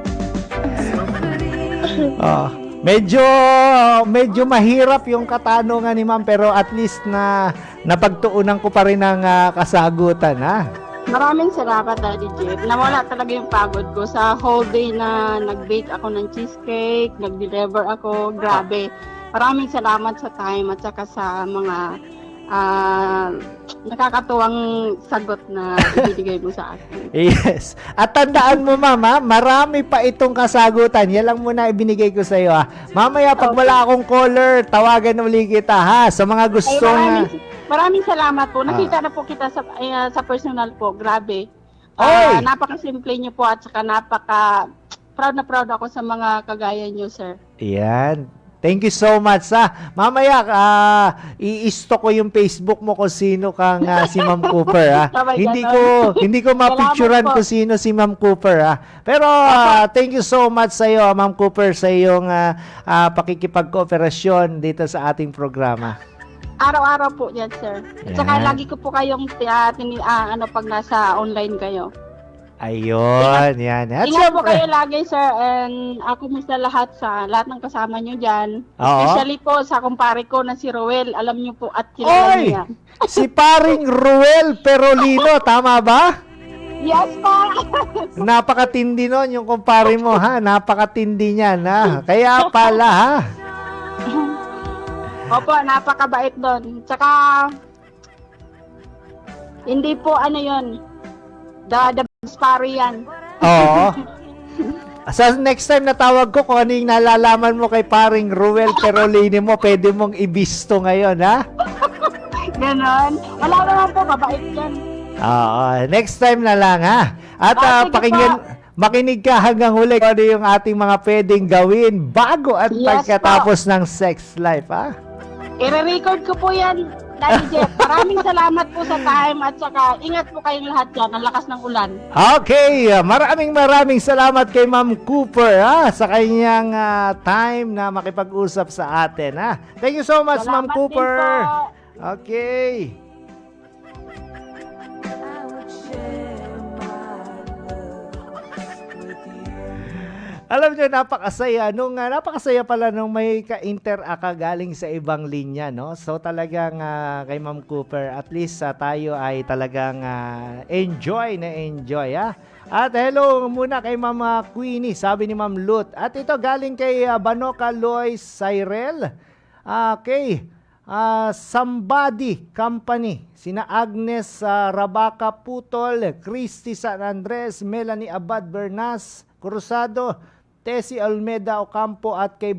Medyo mahirap yung katanungan ni ma'am, pero at least na napagtuunan ko pa rin ang kasagutan, ha? Maraming salamat, Daddy Jeff. Nawala talaga yung pagod ko sa whole day na nag-bake ako ng cheesecake, nag-deliver ako. Grabe. Maraming salamat sa time at saka sa mga nakakatuwang sagot na ibigay mo sa akin. Yes. At tandaan mo, mama, marami pa itong kasagutan. Yan lang muna ibinigay ko sa iyo, ha. Mamaya, pag wala akong caller, tawagan uli kita, ha. Sa mga gustong... Maraming salamat po. Nakita na po kita sa personal po. Grabe. Oy! Napaka-simple niyo po at saka proud na proud ako sa mga kagaya niyo, sir. Yan. Thank you so much, ha. Mamaya, i-stock ko yung Facebook mo kung sino kang si Ma'am Cooper, ha. Hindi ko mapicturean kung sino si Ma'am Cooper, ha. Pero thank you so much sa iyo, Ma'am Cooper, sa iyong pakikipag-kooperasyon dito sa ating programa. Araw-araw po yan, sir. At saka Yan. lagi ko po kayong pag nasa online kayo. Ayun, yan. At Ingat po syempre, kayo lagi, sir. And ako musta lahat sa lahat ng kasama nyo dyan. Oo. Especially po sa kumpare ko na si Roel. Alam nyo po at kilala oy! niya. Si paring Ruel Perolino, tama ba? Yes, pa! Napakatindi nun yung kumpare mo, ha? Napakatindi niyan, ha? Kaya pala, ha? Opo, napakabait doon. Tsaka, hindi po ano yun. The story yan. Oo. Sa next time na tawag ko, kung ano yung nalalaman mo kay paring Ruel Perolini mo, pwede mong ibisto ngayon, ha? Ganon. Wala naman po, mabait yan. Oo. Next time na lang, ha? At Sige pakinggan, makinig ka hanggang huli kung ano yung ating mga pwedeng gawin bago at Yes, pagkatapos ng sex life, ha? I-record ko po yan, Daddy Jeff. Maraming salamat po sa time at saka ingat po kayong lahat dyan. Ang lakas ng ulan. Okay, maraming salamat kay Ma'am Cooper, ha, sa kanyang time na makipag-usap sa atin, ha. Thank you so much, Ma'am Salamat Cooper. din po. Okay. Alam niyo, napakasaya pala nung may ka-interact ka galing sa ibang linya, no? So talagang kay Ma'am Cooper, at least tayo ay talagang enjoy, ha? At hello muna kay Ma'am Queenie, sabi ni Ma'am Lut. At ito galing kay Banoka Lois Cyrel. Okay. Somebody Company, sina Agnes Rabaca Putol, Christy San Andres, Melanie Abad Bernas, Cruzado, Tessie Almeda Ocampo at kay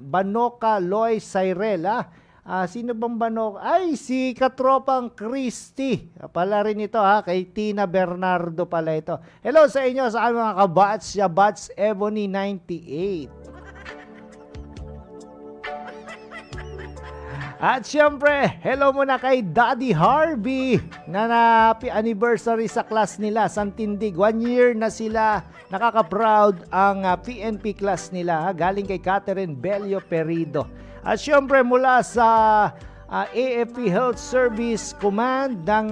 Banoka Lois Cyrel. Sino bang Banoka? Ay, si katropang Christy. Pala rin ito, ha, kay Tina Bernardo pala ito. Hello sa inyo, sa aming mga kabats, Bats Ebony 98. At syempre, hello muna kay Daddy Harvey na happy anniversary sa class nila, Santindig. 1 year na sila, nakaka-proud ang PNP class nila, ha? Galing kay Catherine Bello Perido. At syempre mula sa AFP Health Service Command ng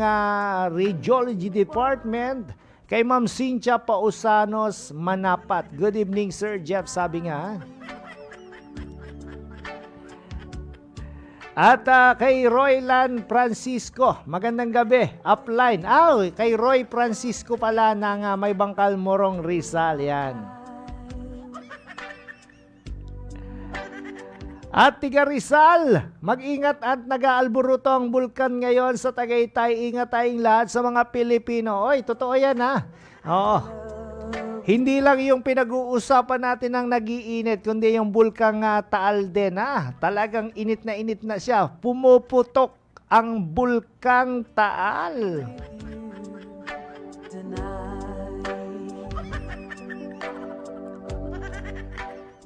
Radiology Department, kay Ma'am Cynthia Pausanos Manapat. Good evening, Sir Jeff, sabi nga. At kay Roylan Francisco, magandang gabi, upline. Kay Roy Francisco pala ng May Bangkal Morong Rizal, yan. At tiga Rizal, mag-ingat at nag-aalburuto ang bulkan ngayon sa Tagaytay. Ingat tayong lahat sa mga Pilipino. Oy, totoo yan, ha? Oo. Hindi lang yung pinag-uusapan natin ng nag-iinit, kundi yung bulkang Taal din, ha? Talagang init na siya. Pumuputok ang bulkang Taal.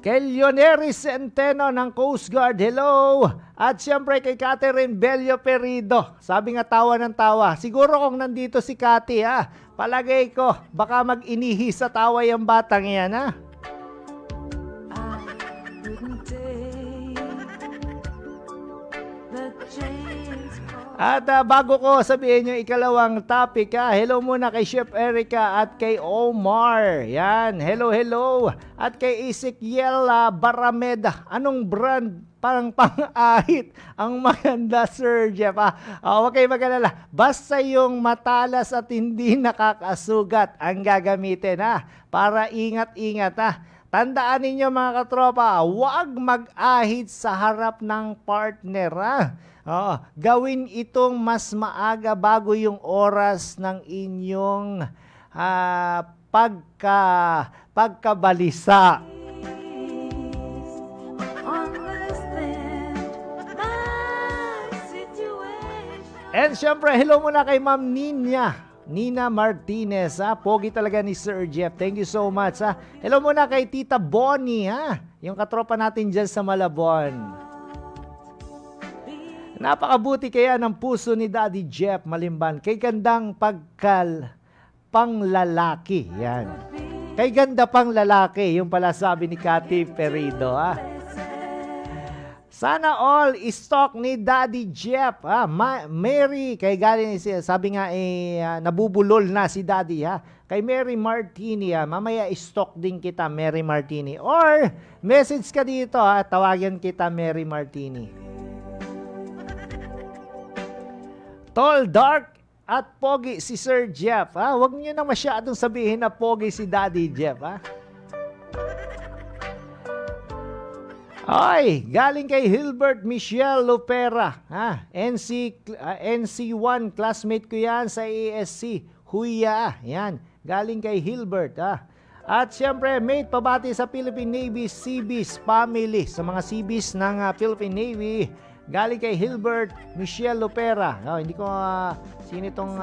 Kay Leoneri Centeno ng Coast Guard, hello! At siyempre kay Catherine Bello Perido, sabi nga tawa ng tawa. Siguro kung nandito si Cathy, ha, palagay ko, baka mag-inihi sa tawa yung batang yan, ha? At bago ko sabihin yung ikalawang topic, hello muna kay Chef Erica at kay Omar. Yan, hello. At kay Ezekiel Barameda. Anong brand parang pang-ahit ang maganda, Sir Jeff? Huwag kayo mag-alala. Basta yung matalas at hindi nakakasugat ang gagamitin, ha? Para ingat-ingat, ha? Tandaan ninyo mga katropa, huwag mag-ahit sa harap ng partner, ha? Gawin itong mas maaga bago yung oras ng inyong pagkabalisa. And syempre, hello muna kay Ma'am Nina Martinez, ha? Pogi talaga ni Sir Jeff. Thank you so much, ha? Hello muna kay Tita Bonnie, ha? Yung katropa natin dyan sa Malabon. Napakabuti kaya ng puso ni Daddy Jeff Malimban. Kay gandang panglalaki. Yan. Kay ganda pang lalaki. Yung pala sabi ni Cathy Perido, ha? Sana all stock ni Daddy Jeff. Mary, kay galing sabi nga nabubulol na si Daddy ha. Kay Mary Martini mamaya stock din kita Mary Martini. Or message ka dito tawagan kita Mary Martini. Tall, dark, at pogi si Sir Jeff. Huwag niyo na masyadong sabihin na pogi si Daddy Jeff. Ay, galing kay Hilbert Michelle Lopera. NC1, classmate ko yan sa ASC. Huya, yan. Galing kay Hilbert. At syempre, mate, pabati sa Philippine Navy Seabees family. Sa mga Seabees ng Philippine Navy. Galing kay Hilbert Michelle Lopera. Hindi ko, sino itong...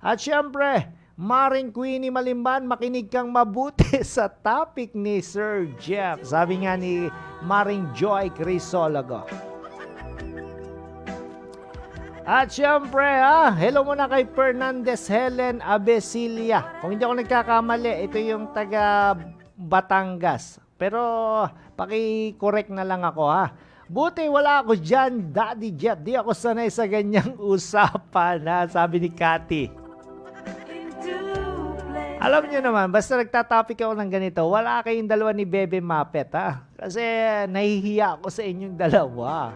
at syempre, Maring Queenie Malimban, makinig kang mabuti sa topic ni Sir Jeff. Sabi nga ni Maring Joy Crisologo. At syempre, hello muna kay Fernandez Helen Abesilia. Kung hindi ako nagkakamali, ito yung taga Batangas. Pero, paki-correct na lang ako Buti wala ako dyan, Daddy Jeff. Di ako sanay sa ganyang usapan sabi ni Cathy. Alam nyo naman, basta nagtatopic ako ng ganito, wala kayong dalawa ni Bebe Mapet Kasi nahihiya ako sa inyong dalawa.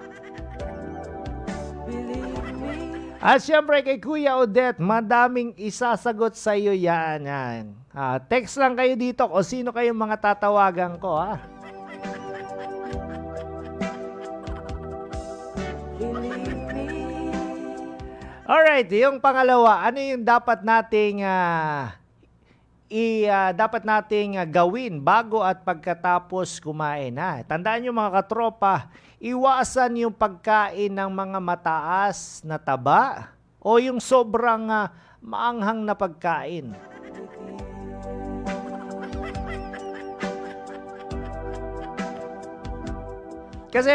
At syempre kay Kuya Odette, madaming isasagot sa iyo yan. Text lang kayo dito kung sino kayong mga tatawagan ko Alright, yung pangalawa, ano yung dapat nating gawin bago at pagkatapos kumain Tandaan nyo mga katropa, iwasan yung pagkain ng mga mataas na taba o yung sobrang maanghang na pagkain. Kasi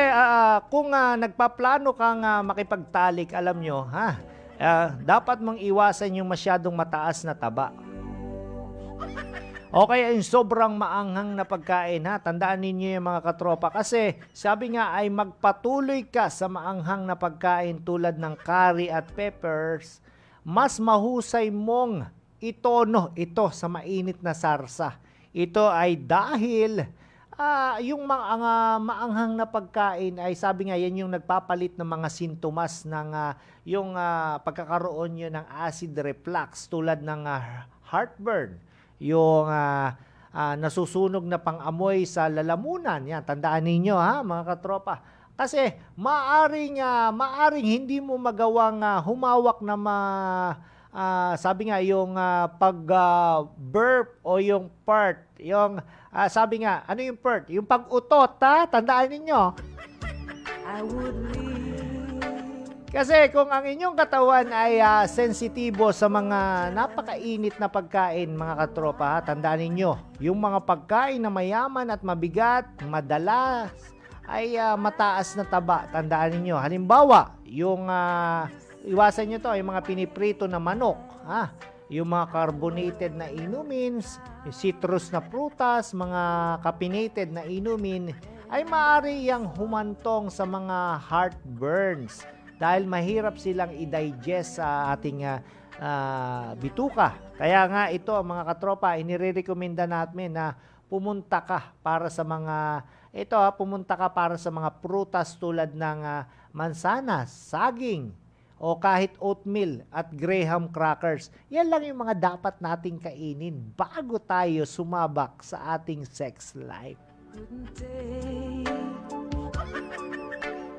kung nagpaplano kang makipagtalik, alam nyo, dapat mong iwasan yung masyadong mataas na taba. O kaya yung sobrang maanghang na pagkain Tandaan ninyo yung mga katropa. Kasi sabi nga ay magpatuloy ka sa maanghang na pagkain tulad ng curry at peppers. Mas mahusay mong itono ito sa mainit na sarsa. Ito ay dahil yung maanghang na pagkain ay sabi nga yan yung nagpapalit ng mga sintomas ng yung pagkakaroon nyo ng acid reflux tulad ng heartburn, yung nasusunog na pang-amoy sa lalamunan. Yan, tandaan ninyo mga katropa. Kasi maaring hindi mo magawang humawak na sabi nga yung pag-burp o yung part, yung sabi nga, ano yung part? Yung pag-utot, tandaan ninyo. Kasi kung ang inyong katawan ay sensitibo sa mga napakainit na pagkain, mga katropa, tandaan ninyo, yung mga pagkain na mayaman at mabigat, madalas ay mataas na taba. Tandaan ninyo. Halimbawa, yung iwasan nyo to, yung mga piniprito na manok, yung mga carbonated na inumins, yung citrus na prutas, mga caffeinated na inumin, ay maaari yang humantong sa mga heartburns dahil mahirap silang i-digest sa ating bituka. Kaya nga ito mga katropa, inirekomenda natin na pumunta ka para sa mga prutas tulad ng mansanas, saging, o kahit oatmeal at graham crackers. Yan lang yung mga dapat nating kainin bago tayo sumabak sa ating sex life.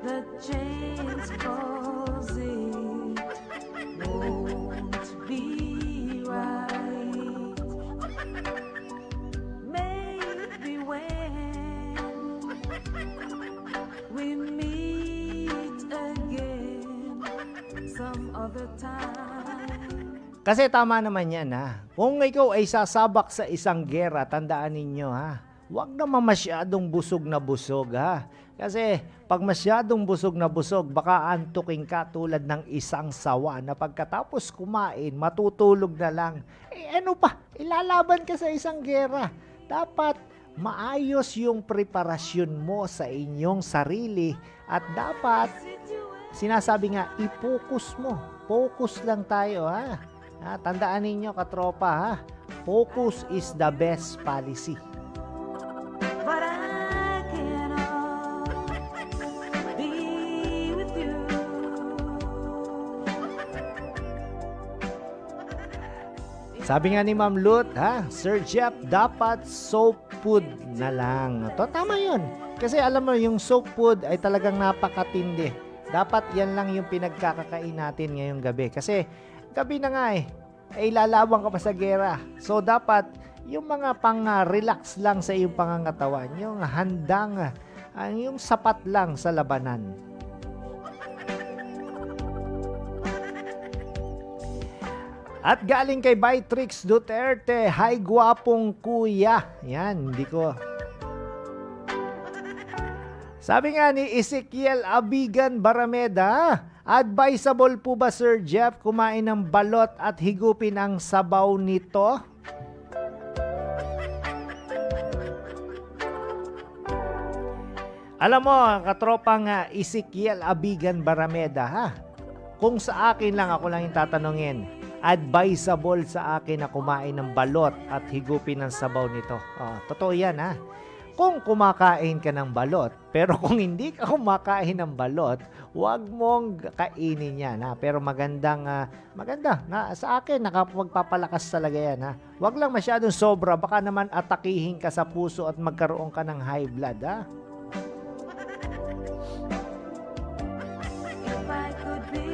The chains causing won't be right. Maybe when we meet again some other time. Kasi tama naman yan Kung ikaw ay sasabak sa isang gera, tandaan ninyo huwag naman masyadong busog na busog Kasi pag masyadong busog na busog, baka antukin ka tulad ng isang sawa na pagkatapos kumain, matutulog na lang. Ano pa? Ilalaban ka sa isang gera. Dapat maayos yung preparasyon mo sa inyong sarili at dapat, sinasabi nga, i-focus mo. Focus lang tayo ha. Tandaan ninyo katropa ha. Focus is the best policy. But I cannot be with you. Sabi nga ni Ma'am Lut, Sir Jeff, dapat soap food na lang. Tama yun. Kasi alam mo, yung soap food ay talagang napakatindi. Dapat yan lang yung pinagkakakain natin ngayong gabi. Kasi gabi na nga ay lalabang ka pa sa gera. So dapat yung mga pang-relax lang sa iyong pangangatawan, yung handang, yung sapat lang sa labanan. At galing kay Bytrix Duterte, hi gwapong kuya. Yan, hindi ko. Sabi nga ni Ezekiel Abigan Barameda, advisable po ba Sir Jeff kumain ng balot at higupin ang sabaw nito? Alam mo, katropang Ezekiel Abigan Barameda, kung sa akin lang, ako lang yung tatanungin, advisable sa akin na kumain ng balot at higupin ng sabaw nito. Totoo yan Kung kumakain ka ng balot, pero kung hindi ka kumakain ng balot, huwag mong kainin yan Pero maganda sa akin, nakapagpapalakas talaga yan Huwag lang masyadong sobra, baka naman atakihin ka sa puso at magkaroon ka ng high blood If I could be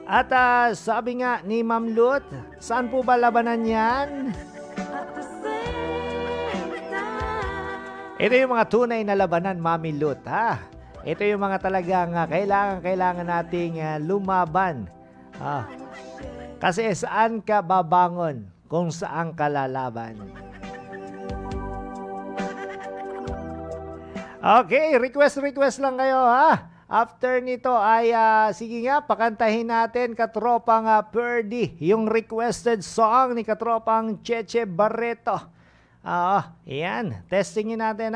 At sabi nga ni Ma'am Lut, saan po ba labanan yan? at the same time. Ito yung mga tunay na labanan, Mami Lut, Ito yung mga talagang kailangan nating lumaban. Kasi saan ka babangon kung saan ka lalaban? Okay, request lang kayo After nito ay sige nga, pakantahin natin katropang Purdy, yung requested song ni katropang Cheche Barreto. Yan, testingin natin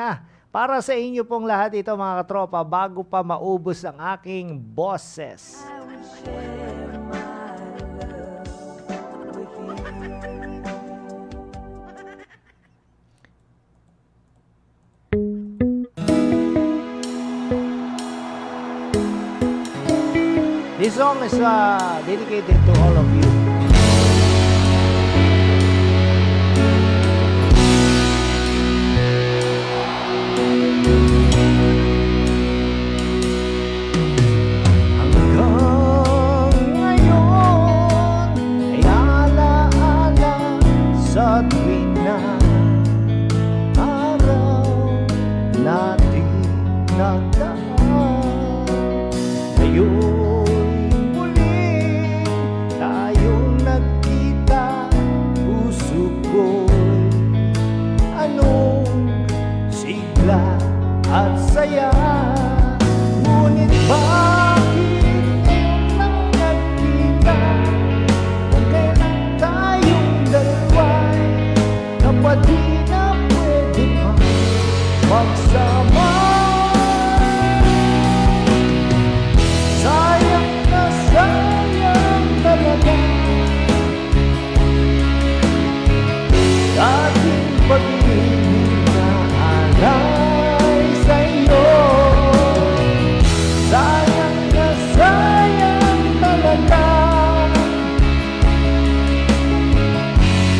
Para sa inyo pong lahat ito mga katropa, bago pa maubos ang aking boses. I will share my love with you. This song is dedicated to all of you. Hanggang ngayon ay alaala sa tuwing na araw natin nagdaan. Ngayon tayong nagkita, puso ko'y anong sigla at saya. Ngunit bakit ngayon lang nagkita, kung kailan tayong dalawa'y kapatid na pwede pang magsama. Sayang na sayang talaga ating pag-ibig na alay sa'yo. Sayang na sayang talaga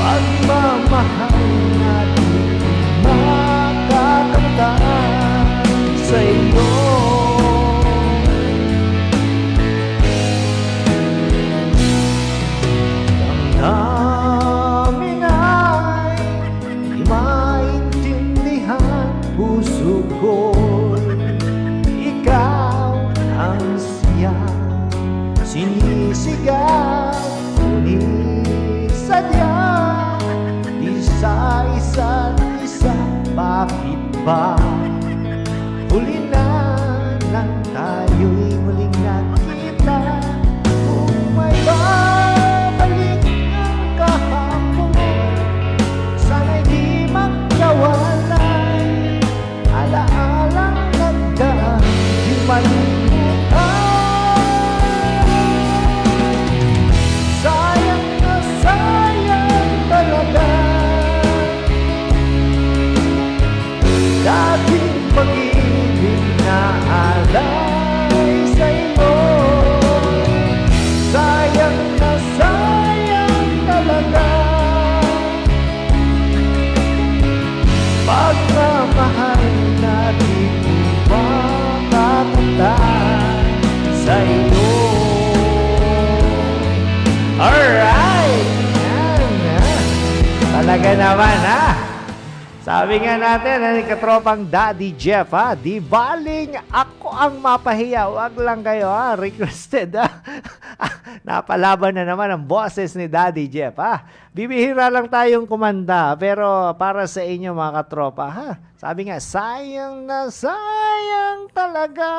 pagmamahal natin makakamtan sa'yo. Namin ay di maintindihan, puso ko'y ikaw ang siyang sinisigaw. Ngunit sadya di sa isa't isa, bakit ba huli na lang tayo'y muling nakita? Kung may babalik ang kahapon, sana'y di magkawan naman, ha? Sabi nga natin, katropang Daddy Jeff, ha? Di baling ako ang mapahiya. Wag lang kayo, ha? Requested, ha? Napalaban na naman ang boses ni Daddy Jeff, ha? Bibihira lang tayong kumanda, pero para sa inyo mga katropa, ha? Sabi nga, sayang na sayang talaga.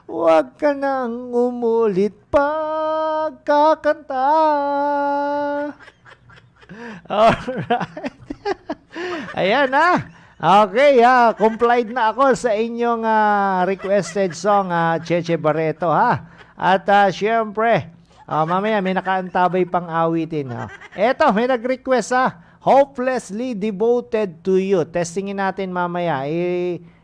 Huwag ka nang umulit pagkakanta. Alright. Ayan na. Okay, complied na ako sa inyong requested song, Cheche Barreto, ha. At syempre, mamaya may nakaantabay pang awitin, ha. Eto, may nag-request, ha. Hopelessly devoted to you. Testingin natin mamaya.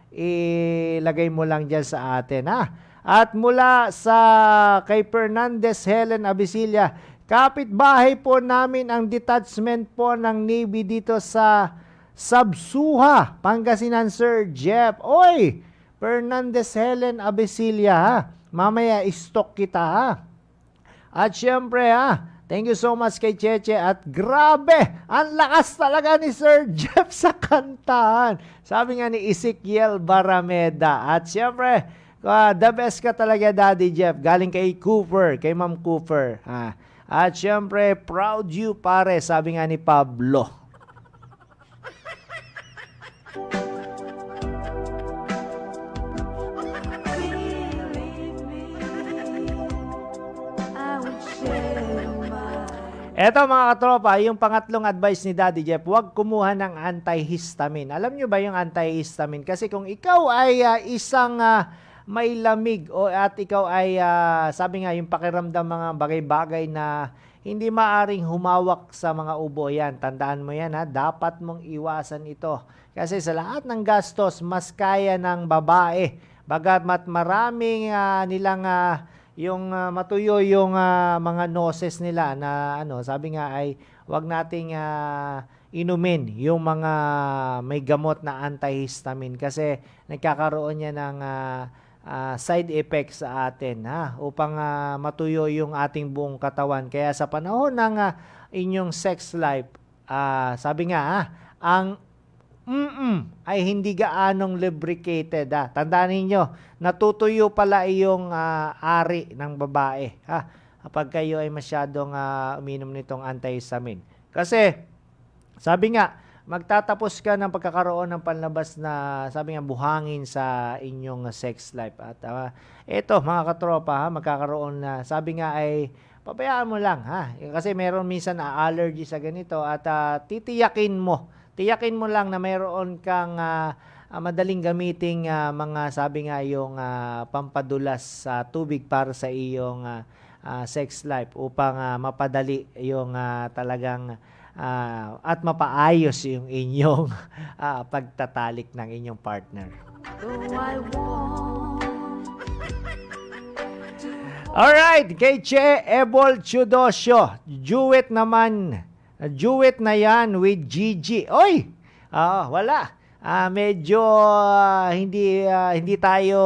Ilagay mo lang dyan sa atin, ha. At mula sa kay Fernandez Helen Abisilla, kapitbahay po namin ang detachment po ng Navy dito sa Sabsuha, Pangasinan, Sir Jeff. Oy, Fernandez Helen Abisilla, ha. Mamaya stock kita, ha. At syempre, ha, thank you so much kay Cheche. At grabe, ang lakas talaga ni Sir Jeff sa kantahan. Sabi nga ni Ezekiel Barameda. At syempre, the best ka talaga, Daddy Jeff. Galing kay Cooper, kay Ma'am Cooper, ha. At syempre, proud you pare, sabi nga ni Pablo. Eto mga katropa, yung pangatlong advice ni Daddy Jeff, huwag kumuha ng antihistamine. Alam nyo ba yung antihistamine? Kasi kung ikaw ay isang may lamig at ikaw ay sabi nga yung pakiramdam mga bagay-bagay na hindi maaring humawak sa mga ubo, yan, tandaan mo yan, ha, dapat mong iwasan ito kasi sa lahat ng gastos mas kaya ng babae, bagamat maraming nilang yung matuyo yung mga noses nila na sabi nga ay wag nating inumin yung mga may gamot na antihistamine kasi nagkakaroon niya ng side effects sa atin, ha, upang matuyo yung ating buong katawan. Kaya sa panahon ng inyong sex life, sabi nga ang ay hindi gaanong lubricated, ha. Tandaan niyo, natutuyo pala yung ari ng babae, ha, kapag kayo ay masyadong uminom nitong antihistamine. Kasi sabi nga magtatapos ka ng pagkakaroon ng panlabas na sabi nga buhangin sa inyong sex life. At ito mga katropa, ha, magkakaroon na sabi nga ay pabayaan mo lang, ha, kasi meron minsan allergy sa ganito at tiyakin mo lang na meron kang madaling gamiting mga sabi nga yung pampadulas sa tubig para sa iyong sex life upang mapadali yung talagang at mapaayos yung inyong pagtatalik ng inyong partner. Alright, kay Che Ebol Chudosyo, duet na yan with Gigi. Oy! Wala. Medyo hindi tayo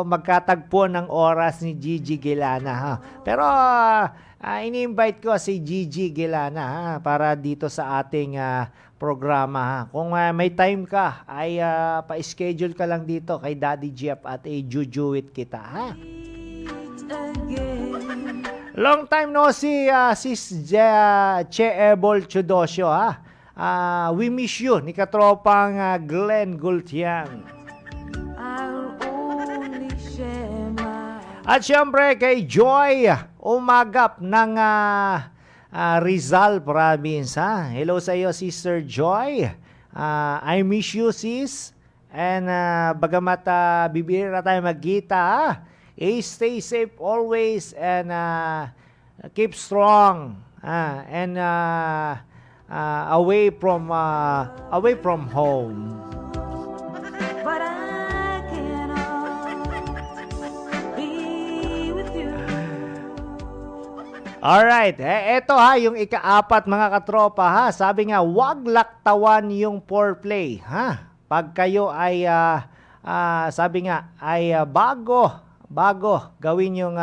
magkatagpo ng oras ni Gigi Gilana, ha. Pero ini-invite ko si Gigi Gilana, ha, para dito sa ating programa, ha. Kung may time ka ay pa-schedule ka lang dito kay Daddy Jeff at i-jujuit kita, ha. Long time no see, sis Che Ebol Chudosyo, ha. We miss you ni katropang Glenn Gultian. At syempre kay Joy Umagap ng Rizal Province, ha. Hello sa iyo, Sister Joy. I miss you, sis. And bagamat bibira tayo magkita, ha. Stay safe always and keep strong, and away from home. But I cannot be with you. Alright, eto ha, yung ika-apat mga katropa, ha. Sabi nga, wag laktawan yung foreplay, ha. Pag kayo ay sabi nga ay bago gawin yung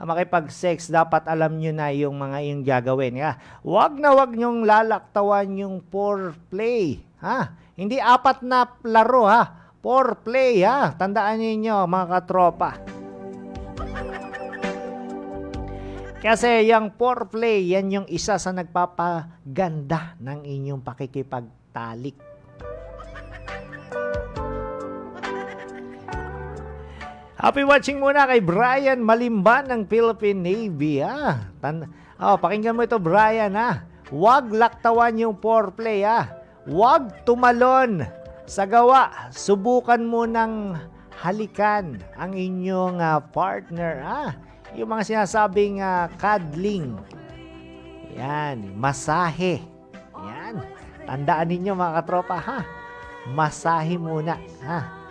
makipag-sex, dapat alam nyo na yung mga yung gagawin. Wag na wag nyong lalaktawan yung foreplay. Hindi 4 na laro, foreplay, tandaan niyo mga katropa. Kasi yung foreplay, yan yung isa sa nagpapaganda ng inyong pakikipagtalik. Happy watching muna kay Brian Malimban ng Philippine Navy. Pakinggan mo ito, Brian. Huwag laktawan yung foreplay. Huwag tumalon sa gawa. Subukan mo ng halikan ang inyong partner. Yung mga sinasabing cuddling. Yan, masahe. Yan. Tandaan ninyo mga katropa, masahe muna,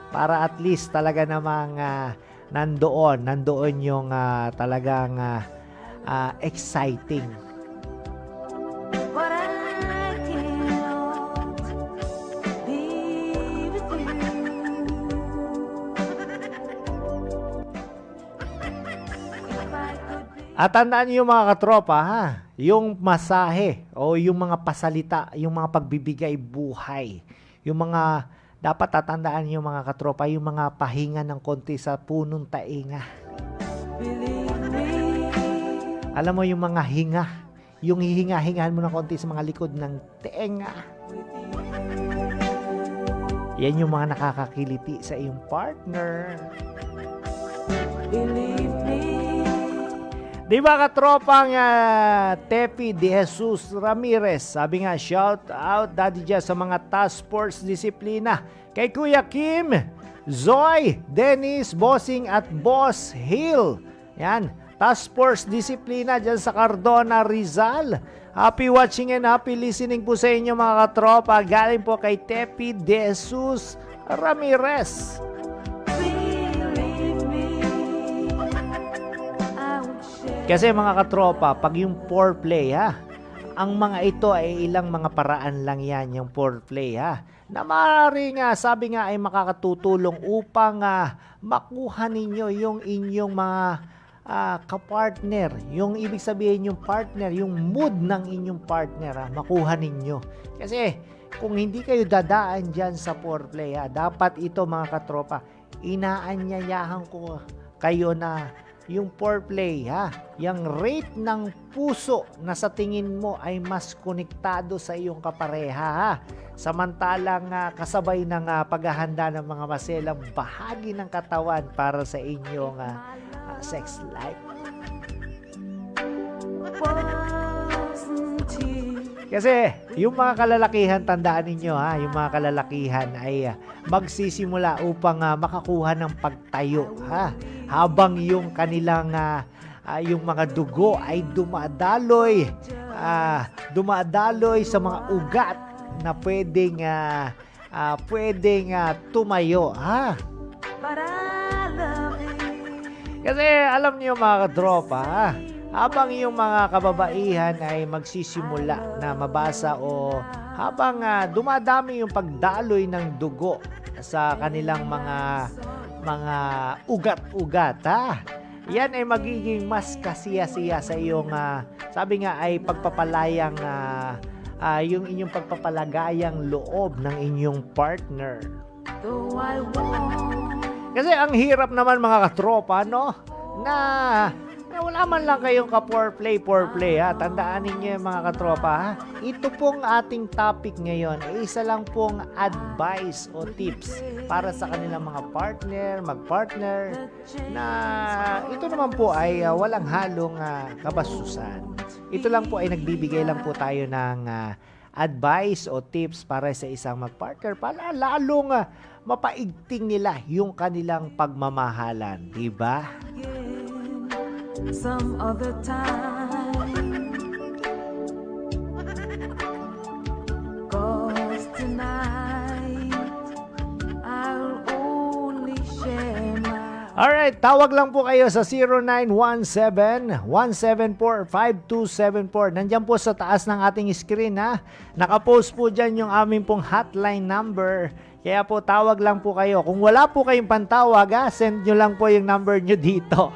para at least talaga namang nandoon yung talagang exciting. But I cannot be with you. If I could be At tandaan niyo mga katropa, yung masahe o yung mga pasalita, yung mga pagbibigay buhay, yung mga dapat tatandaan niyo mga katropa, yung mga pahinga ng konti sa punong tainga. believe me, Alam mo yung mga hinga, yung hihinga-hingahan mo ng konti sa mga likod ng tenga. Yan yung mga nakakakiliti sa iyong partner. believe me. Di ba katropang Tepi De Jesus Ramirez? Sabi nga, shout out Daddy Jess sa mga task force disiplina. Kay Kuya Kim, Zoy, Dennis, Bossing at Boss Hill. Yan, task force disiplina dyan sa Cardona, Rizal. Happy watching and happy listening po sa inyo mga katropa. Galing po kay Tepi De Jesus Ramirez. Believe me, I would share. Kasi mga katropa, pag yung foreplay ang mga ito ay ilang mga paraan lang yan, yung foreplay na maaaring sabi nga ay makakatutulong upang makuha ninyo yung inyong mga kapartner. Yung ibig sabihin yung partner, yung mood ng inyong partner, makuha ninyo. Kasi kung hindi kayo dadaan dyan sa foreplay, dapat ito mga katropa, inaanyayahan ko kayo na yung foreplay, yung rate ng puso na sa tingin mo ay mas konektado sa iyong kapareha, samantalang kasabay ng paghahanda ng mga maselang bahagi ng katawan para sa inyong sex life. Wasn't he? Kasi yung mga kalalakihan, tandaan ninyo yung mga kalalakihan ay magsisimula upang makakuha ng pagtayo habang yung kanilang yung mga dugo ay dumadaloy sa mga ugat na pwedeng tumayo But I love you. Kasi alam niyo mga katropa, habang yung mga kababaihan ay magsisimula na mabasa o habang dumadami yung pagdaloy ng dugo sa kanilang mga ugat-ugat, yan ay magiging mas kasiya-siya sa iyong sabi nga ay pagpapalayang yung inyong pagpapalagayang loob ng inyong partner. Though I want Kasi ang hirap naman mga katropa, no? Na wala man lang kayong ka-foreplay. Tandaan ninyo mga katropa, ito pong ating topic ngayon ay isa lang pong advice o tips para sa kanilang mga mag-partner, na ito naman po ay walang halong kabastusan. Ito lang po ay nagbibigay lang po tayo ng advice o tips para sa isang mag-partner para lalong mapaigting nila yung kanilang pagmamahalan, di ba? some other time. 'Cause tonight I'll only share my Alright, tawag lang po kayo sa 0917-174-5274. Nandiyan po sa taas ng ating screen Nakapost po dyan yung aming pong hotline number. Kaya po tawag lang po kayo. Kung wala po kayong pantawag send nyo lang po yung number nyo dito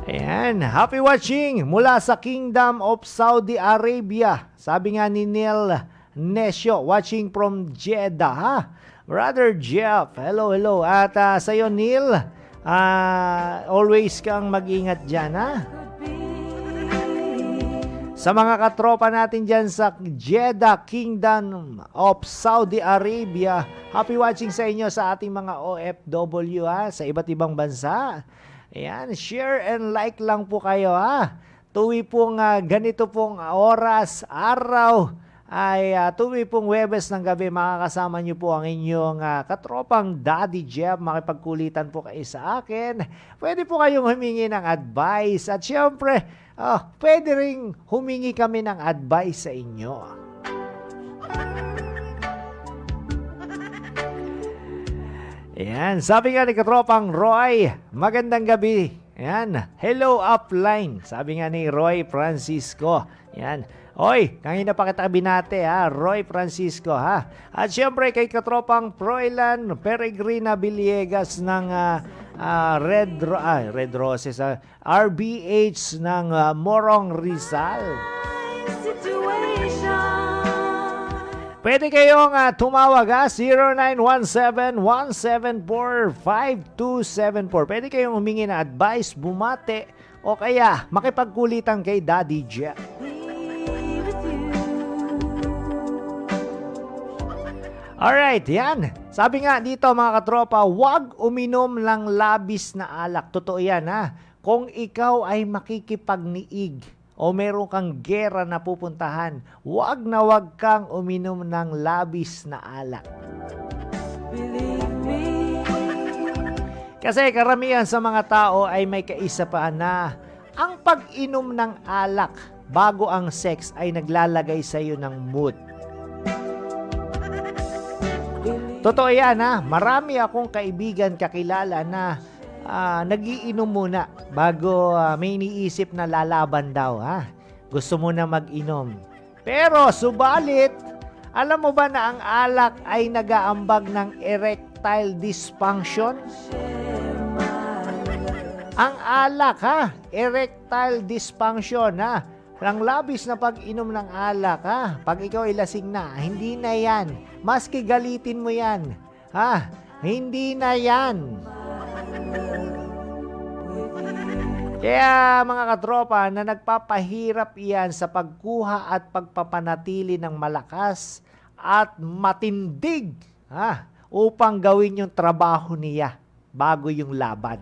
Ayan, happy watching mula sa Kingdom of Saudi Arabia. Sabi nga ni Neil Nesio, watching from Jeddah, ha? Brother Jeff, hello. At sa'yo, Neil, always kang mag-ingat dyan, ha? Sa mga katropa natin dyan sa Jeddah, Kingdom of Saudi Arabia, happy watching sa inyo sa ating mga OFW, ha? Sa iba't ibang bansa. Ayan, share and like lang po kayo, ha. Tuwi pong ganito pong oras, araw, ay tuwi pong Webes ng gabi, makakasama niyo po ang inyong katropang Daddy Jeff. Makipagkulitan po kayo sa akin. Pwede po kayong humingi ng advice. At syempre, pwede ring humingi kami ng advice sa inyo. Ayan, sabi nga ni katropang Roy, magandang gabi. Ayan, hello upline. Sabi nga ni Roy Francisco. Ayan, oy, kanina pa kita binate, ha, Roy Francisco, ha. At syempre kay katropang Froilan Peregrina Villegas ng Red Roses, RBH ng Morong Rizal. Pwede kayong tumawag, ha, 0917-174-5274. Pwede kayong humingi ng advice, bumate, o kaya makipagkulitan kay Daddy Jeff. Alright, yan. Sabi nga dito mga katropa, huwag uminom ng labis na alak. Totoo yan, ha. Kung ikaw ay makikipagniig o meron kang gera na pupuntahan, huwag na huwag kang uminom ng labis na alak. Kasi karamihan sa mga tao ay may kaisipaan na ang pag-inom ng alak bago ang sex ay naglalagay sa iyo ng mood. Totoo yan, ha. Marami akong kaibigan, kakilala na nagiinom muna bago may iniisip na lalaban daw, ha. Gusto mo na mag-inom. Pero subalit, alam mo ba na ang alak ay nagaambag ng erectile dysfunction? Ang alak, ha, erectile dysfunction, ha. Ang labis na pag-inom ng alak, ha, pag ikaw ay lasing na, hindi na yan. Maski galitin mo yan, ha, hindi na yan. Kaya mga katropa na nagpapahirap iyan sa pagkuha at pagpapanatili ng malakas at matindig, ha, upang gawin yung trabaho niya bago yung laban.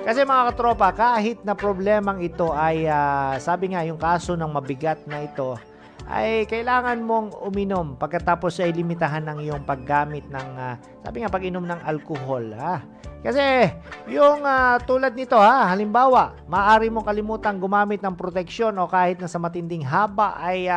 Kasi mga katropa, kahit na problemang ito ay, sabi nga yung kaso ng mabigat na ito, ay kailangan mong uminom pagkatapos ay limitahan ng iyong paggamit ng, sabi nga, pag-inom ng alcohol, ha. Kasi yung tulad nito, ha, halimbawa, maaari mong kalimutang gumamit ng proteksyon o kahit na sa matinding haba ay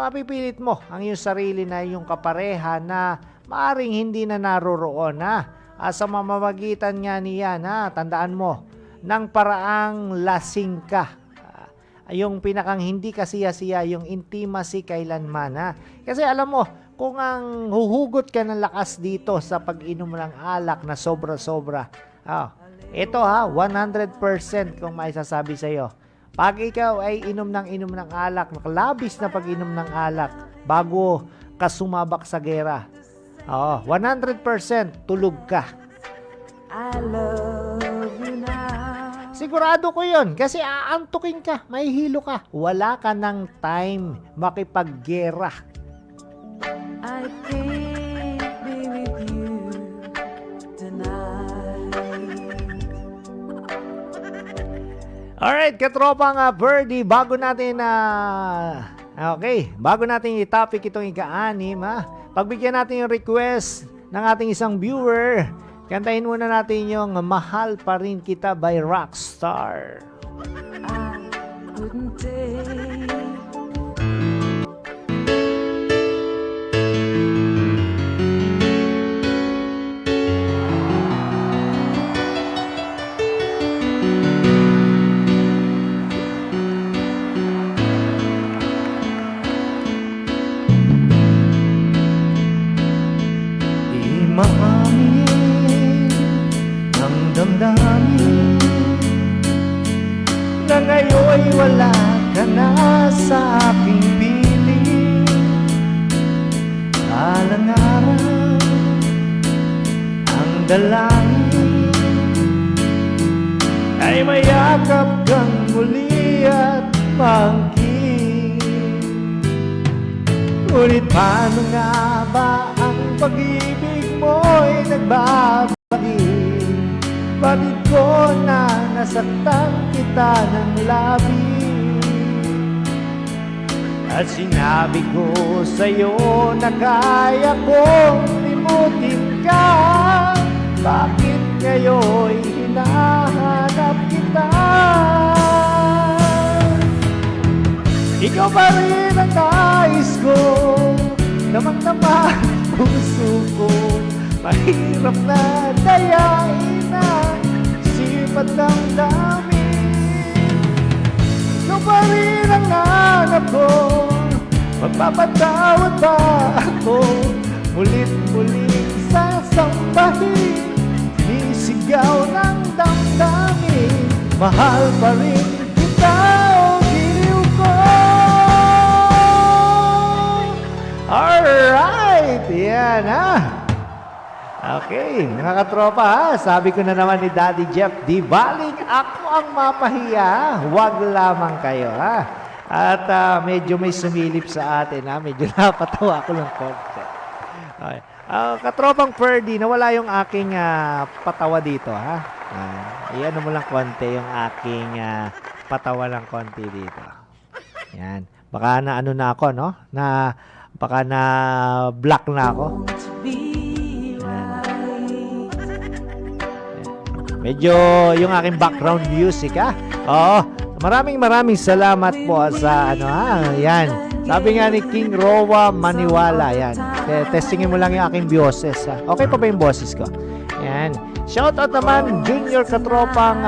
mapipilit mo ang iyong sarili na iyong kapareha na maaring hindi na naroroon, ha. Sa mamamagitan nga niyan, ha, tandaan mo, ng paraang lasing ka. Yung pinakang hindi kasiya-siya, yung intimacy kailanman, ha. Kasi alam mo, kung ang huhugot ka ng lakas dito sa pag-inom ng alak na sobra-sobra, ito, ha, 100% kung may sasabi sa'yo. Pag ikaw ay inom ng alak, nakalabis na pag-inom ng alak, bago ka sumabak sa gera, 100% tulog ka. I love you now. Sigurado ko yun kasi aantukin ka, mahihilo ka. Wala ka ng time makipaggera. I can't be with you tonight. Alright, katropang Birdie, bago natin bago natin i-topic itong ika-anim, pagbigyan natin yung request ng ating isang viewer. Kantahin muna natin yung Mahal Pa Rin Kita by Rockstar. I couldn't take Di maamin ang damdamin ngayon wala ka na sa aking piling. Alang araw ang dalangin ay mayakap kang muli at maangkin. Ngunit paano nga ba ang pag-ibig mo'y nagbabalik? Bakit ko na nasaktan kita ng labis? At sinabi ko sa'yo na kaya kong limutin ka. Bakit ngayon'y hinahanap kita? Ikaw pa rin ang nais ko, damang-dama ang puso ko. Mahirap na dayain ang sipat ng damin. Ikaw pa rin ang hanap ko, magpapatawad ba ako? Mulit-mulit sasambahin, nisigaw ng damdamin. Mahal pa rin kita o giliw ko. Alright, yan Okay, mga katropa sabi ko na naman ni Daddy Jeff, di baling ako ang mapahiya, wag lamang kayo At medyo may sumilip sa atin medyo napatawa ako ng konti. Okay. Katropang Ferdy, nawala yung aking patawa dito iyan mo lang konti yung aking patawa ng konti dito. Yan, baka na ano na ako no? Baka na black na ako. Medyo yung aking background music Oo, maraming salamat po sa yan. Sabi nga ni King Rowa Maniwala, yan. Testingin mo lang yung aking boses Okay pa ba yung boses ko? Yan. Shoutout naman Junior Katropang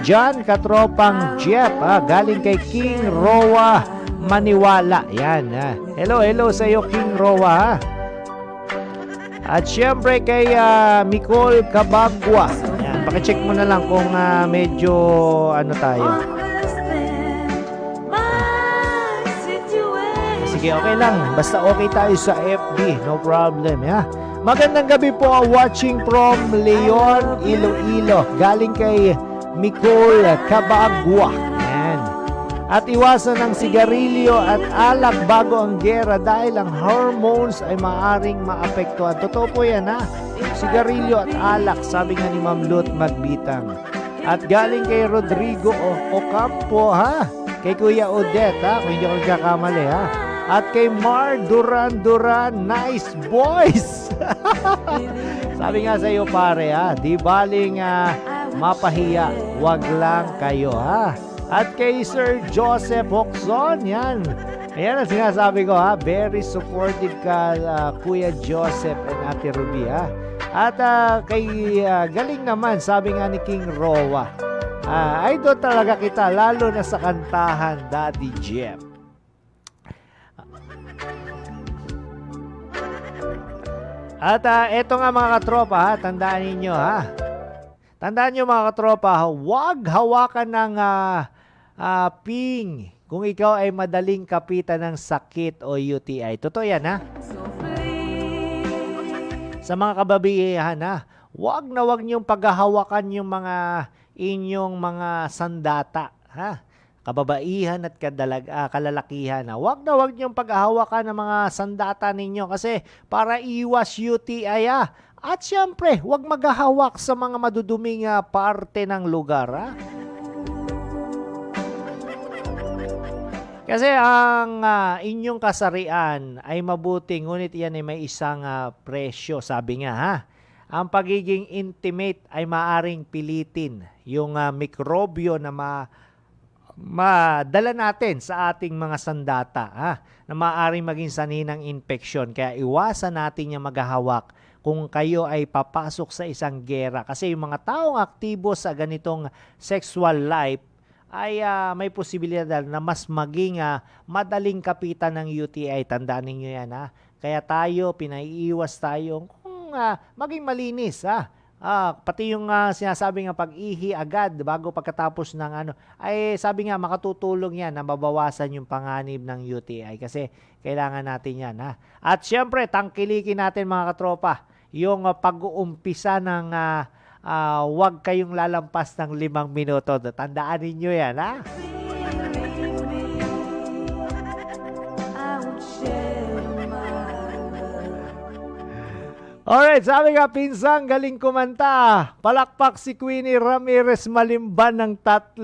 John Katropang Jeff galing kay King Rowa Maniwala. Yan Hello sa iyo King Rowa At syempre kay Micol Cabagua. Yan, pakicheck mo na lang kung medyo tayo. Sige, okay lang. Basta okay tayo sa FB. No problem, Magandang gabi po watching from Leon, Iloilo. Galing kay Micol Cabagua. Yan. At iwasan ng sigarilyo at alak bago ang gera dahil ang hormones ay maaring maapektuhan. Totoo po yan, Sigarilyo at alak, sabi nga ni Ma'am Lut Magbitang. At galing kay Rodrigo Ocampo, Kay Kuya Odette, kung hindi ako nagkakamali, At kay Mar Duran, nice boys! Sabi nga sa iyo pare, di baling mapahiya, wag lang kayo, At kay Sir Joseph Hoxon, yan. Ayan ang sinasabi ko, very supportive ka, Kuya Joseph and Ate Ruby, At kay galing naman, sabi nga ni King Rowa, idol talaga kita, lalo na sa kantahan, Daddy Jeff. At eto nga mga katropa, tandaan ninyo Tandaan nyo mga katropa, huwag hawakan ng ping kung ikaw ay madaling kapitan ng sakit o UTI. Totoo yan Sa mga kababaihan huwag na huwag niyong paghahawakan yung mga inyong mga sandata kababaihan at kalalakihan. Huwag na huwag niyong paghahawakan ng mga sandata ninyo kasi para iwas UTI At syempre, huwag maghahawak sa mga maduduming parte ng lugar Kasi ang inyong kasarian ay mabuti, ngunit yan ay may isang presyo, sabi nga Ang pagiging intimate ay maaring pilitin yung mikrobyo na madala natin sa ating mga sandata na maaaring maging sanhi ng infeksyon. Kaya iwasan natin yung maghahawak kung kayo ay papasok sa isang gera. Kasi yung mga taong aktibo sa ganitong sexual life ay may posibilidad na mas maging madaling kapitan ng UTI. Tandaan ninyo yan Kaya tayo, pinaiiwas tayo kung maging malinis pati yung sinasabi nga pag-ihi agad bago pagkatapos ng ay sabi nga makatutulong yan na mabawasan yung panganib ng UTI kasi kailangan natin yan. At syempre, tangkilikin natin mga katropa, yung pag-uumpisa ng wag kayong lalampas ng 5 minuto. Tandaan ninyo yan, ha? Alright, sabi nga pinsang galing kumanta. Palakpak si Queenie Ramirez Malimban ng 3.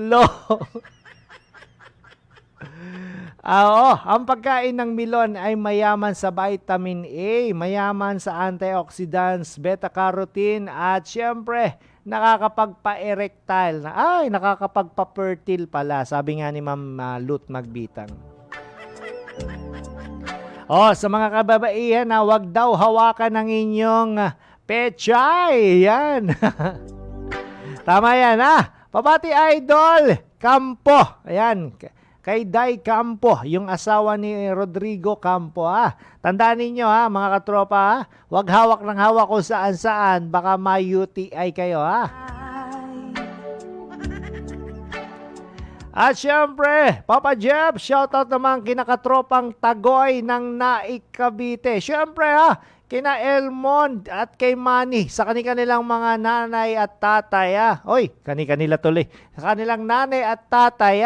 Ang pagkain ng melon ay mayaman sa vitamin A, mayaman sa antioxidants, beta-carotene at syempre nakakapagpa-erectile. Nakakapagpa-fertile pala. Sabi nga ni Ma'am Lut Magbitang. Sa mga kababaihan na wag daw hawakan ng inyong pechay. Yan. Tama yan, Pabati Idol Campo. Ayan. Kay Dai Campo, yung asawa ni Rodrigo Campo, Tandaan ninyo, mga katropa, wag hawak ng hawak kung saan-saan. Baka ma-UTI kayo, At syempre, Papa Jeff, shoutout naman kinakatropang Tagoy ng Naik, Cavite. Syempre kina Elmond at kay Manny sa kanilang mga nanay at tatay. Oy, kanila tuloy. Sa kanilang nanay at tatay.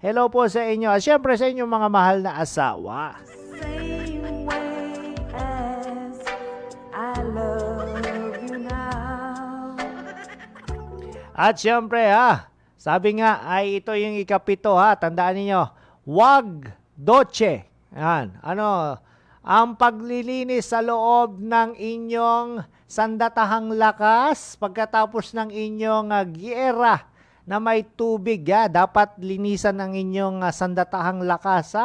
Hello po sa inyo. At syempre sa inyong mga mahal na asawa. Same way as I love you now. At syempre sabi nga ay ito yung ikapito Tandaan niyo, wag doche. Yan. Ang paglilinis sa loob ng inyong sandatahang lakas pagkatapos ng inyong giyera na may tubig. Dapat linisan ang inyong sandatahang lakas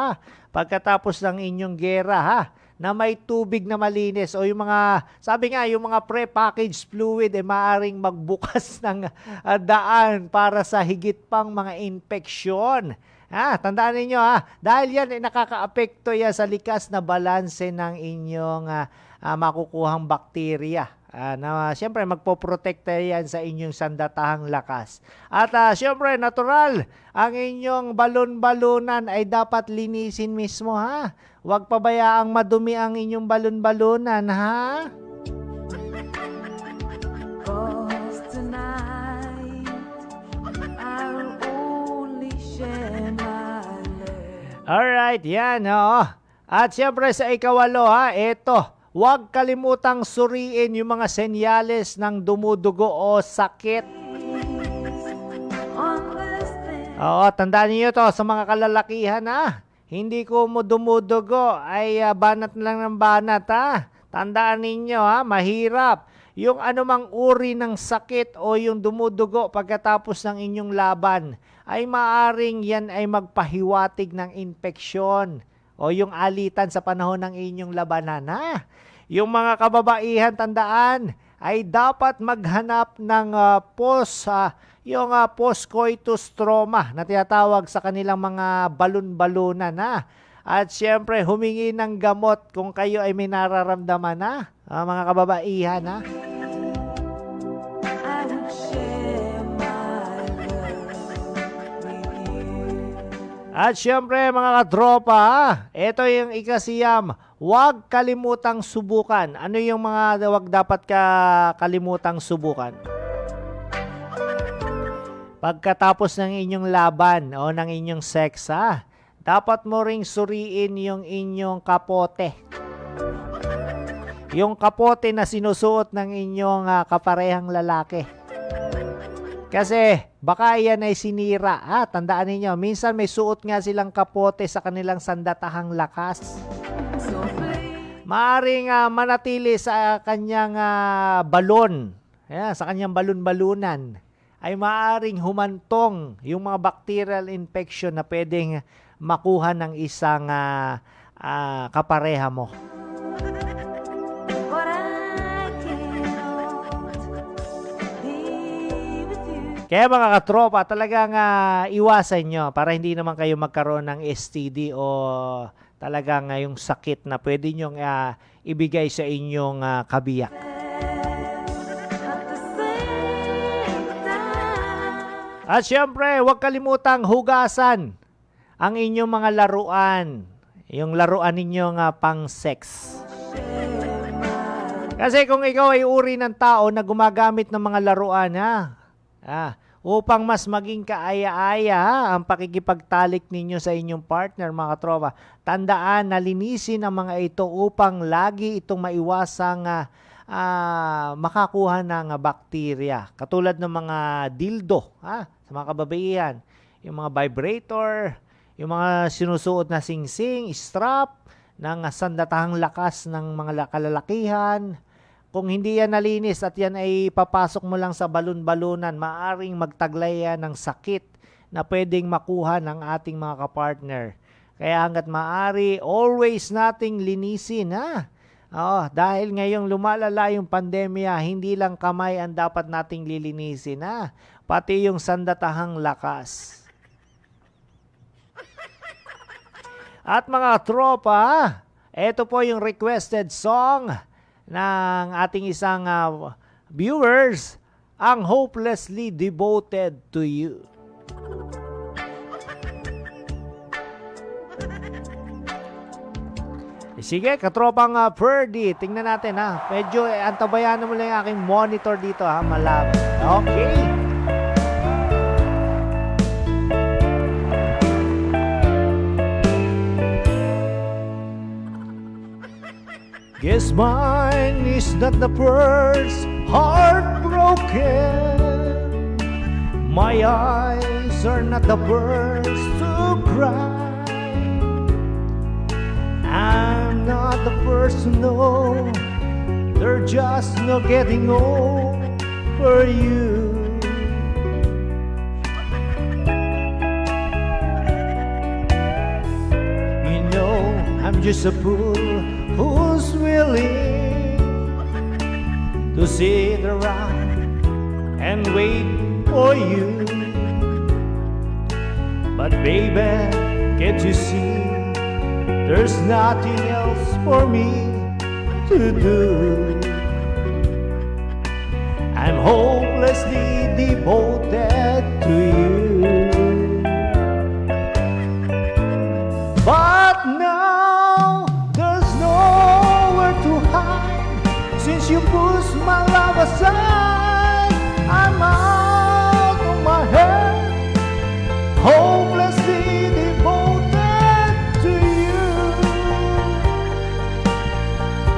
pagkatapos ng inyong giyera na may tubig na malinis o yung mga, sabi nga, yung mga pre-packaged fluid maaring magbukas ng daan para sa higit pang mga infeksyon. Tandaan ninyo dahil yan nakakaapekto yan sa likas na balanse ng inyong makukuhang bakterya. Siyempre magpoprotekta yan sa inyong sandatahang lakas. At siyempre natural, ang inyong balon-balunan ay dapat linisin mismo Huwag pabayaang madumi ang inyong balon-balunan Cause tonight I'll only share my love. Alright, yan At siyempre sa ikawalo eto, huwag kalimutang suriin yung mga senyales ng dumudugo o sakit. Tandaan niyo to sa mga kalalakihan Hindi ko mo dumudugo ay banat lang ng banat Tandaan ninyo mahirap. Yung anumang uri ng sakit o yung dumudugo pagkatapos ng inyong laban ay maaring yan ay magpahiwatig ng infeksyon o yung alitan sa panahon ng inyong labanan Yung mga kababaihan tandaan ay dapat maghanap ng post-coitus trauma na tinatawag sa kanilang mga balon-balunan At syempre, humingi ng gamot kung kayo ay may nararamdaman mga kababaihan I would share my love with you. At syempre mga katropa, ito yung ikasiyam, huwag kalimutang subukan. Ano yung mga huwag dapat kalimutang subukan? Pagkatapos ng inyong laban o ng inyong sex, dapat mo ring suriin yung inyong kapote. Yung kapote na sinusuot ng inyong kaparehang lalaki. Kasi baka yan ay sinira. Tandaan niyo, minsan may suot nga silang kapote sa kanilang sandatahang lakas. Maaring manatili sa kanyang balon, sa kanyang balon-balunan, ay maaring humantong yung mga bacterial infection na pwedeng makuha ng isang kapareha mo. But I cannot be with you. Kaya mga katropa, talagang iwasan nyo para hindi naman kayo magkaroon ng STD o talagang yung sakit na pwede nyong ibigay sa inyong kabiyak. At the same At syempre, huwag kalimutang hugasan ang inyong mga laruan. Yung laruan ninyong pang-sex. Kasi kung ikaw ay uri ng tao na gumagamit ng mga laruan, upang mas maging kaaya-aya ang pakikipagtalik ninyo sa inyong partner, mga katropa, tandaan na linisin ang mga ito upang lagi itong maiwasang makakuha ng bakterya. Katulad ng mga dildo, sa mga kababaihan, yung mga vibrator, yung mga sinusuot na singsing, strap, ng sandatahang lakas ng mga kalalakihan. Kung hindi yan nalinis at yan ay papasok mo lang sa balon-balunan, maaring magtaglay yan ng sakit na pwedeng makuha ng ating mga kapartner. Kaya hanggat maaari, always nating linisin, dahil ngayong lumalala yung pandemya, hindi lang kamay ang dapat nating lilinisin, pati yung sandatahang lakas. At mga tropa, ito po yung requested song ng ating isang viewers, ang Hopelessly Devoted to You. Sige, katropang Ferdy, tingnan natin Medyo antabayan mo lang yung aking monitor dito malabo. Okay. Guess mine is not the first heartbroken. My eyes are not the first to cry. I'm not the first to know they're just not getting over you. You know, I'm just a fool who's willing to sit around and wait for you. But baby, can't you see there's nothing else for me to do? I'm hopelessly devoted to you. But now there's nowhere to hide. Since you pushed my love aside, I'm out of my head, hopelessly devoted to you.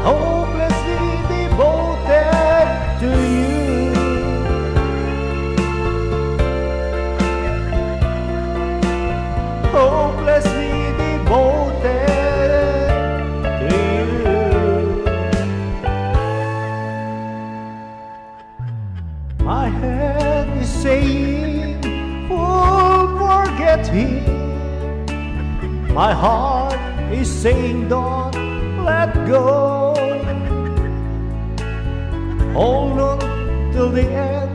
Hopelessly devoted to you. Hopelessly devoted to you. My head is saying, "Oh, forget him." My heart is saying, "Don't let go." Hold on till the end,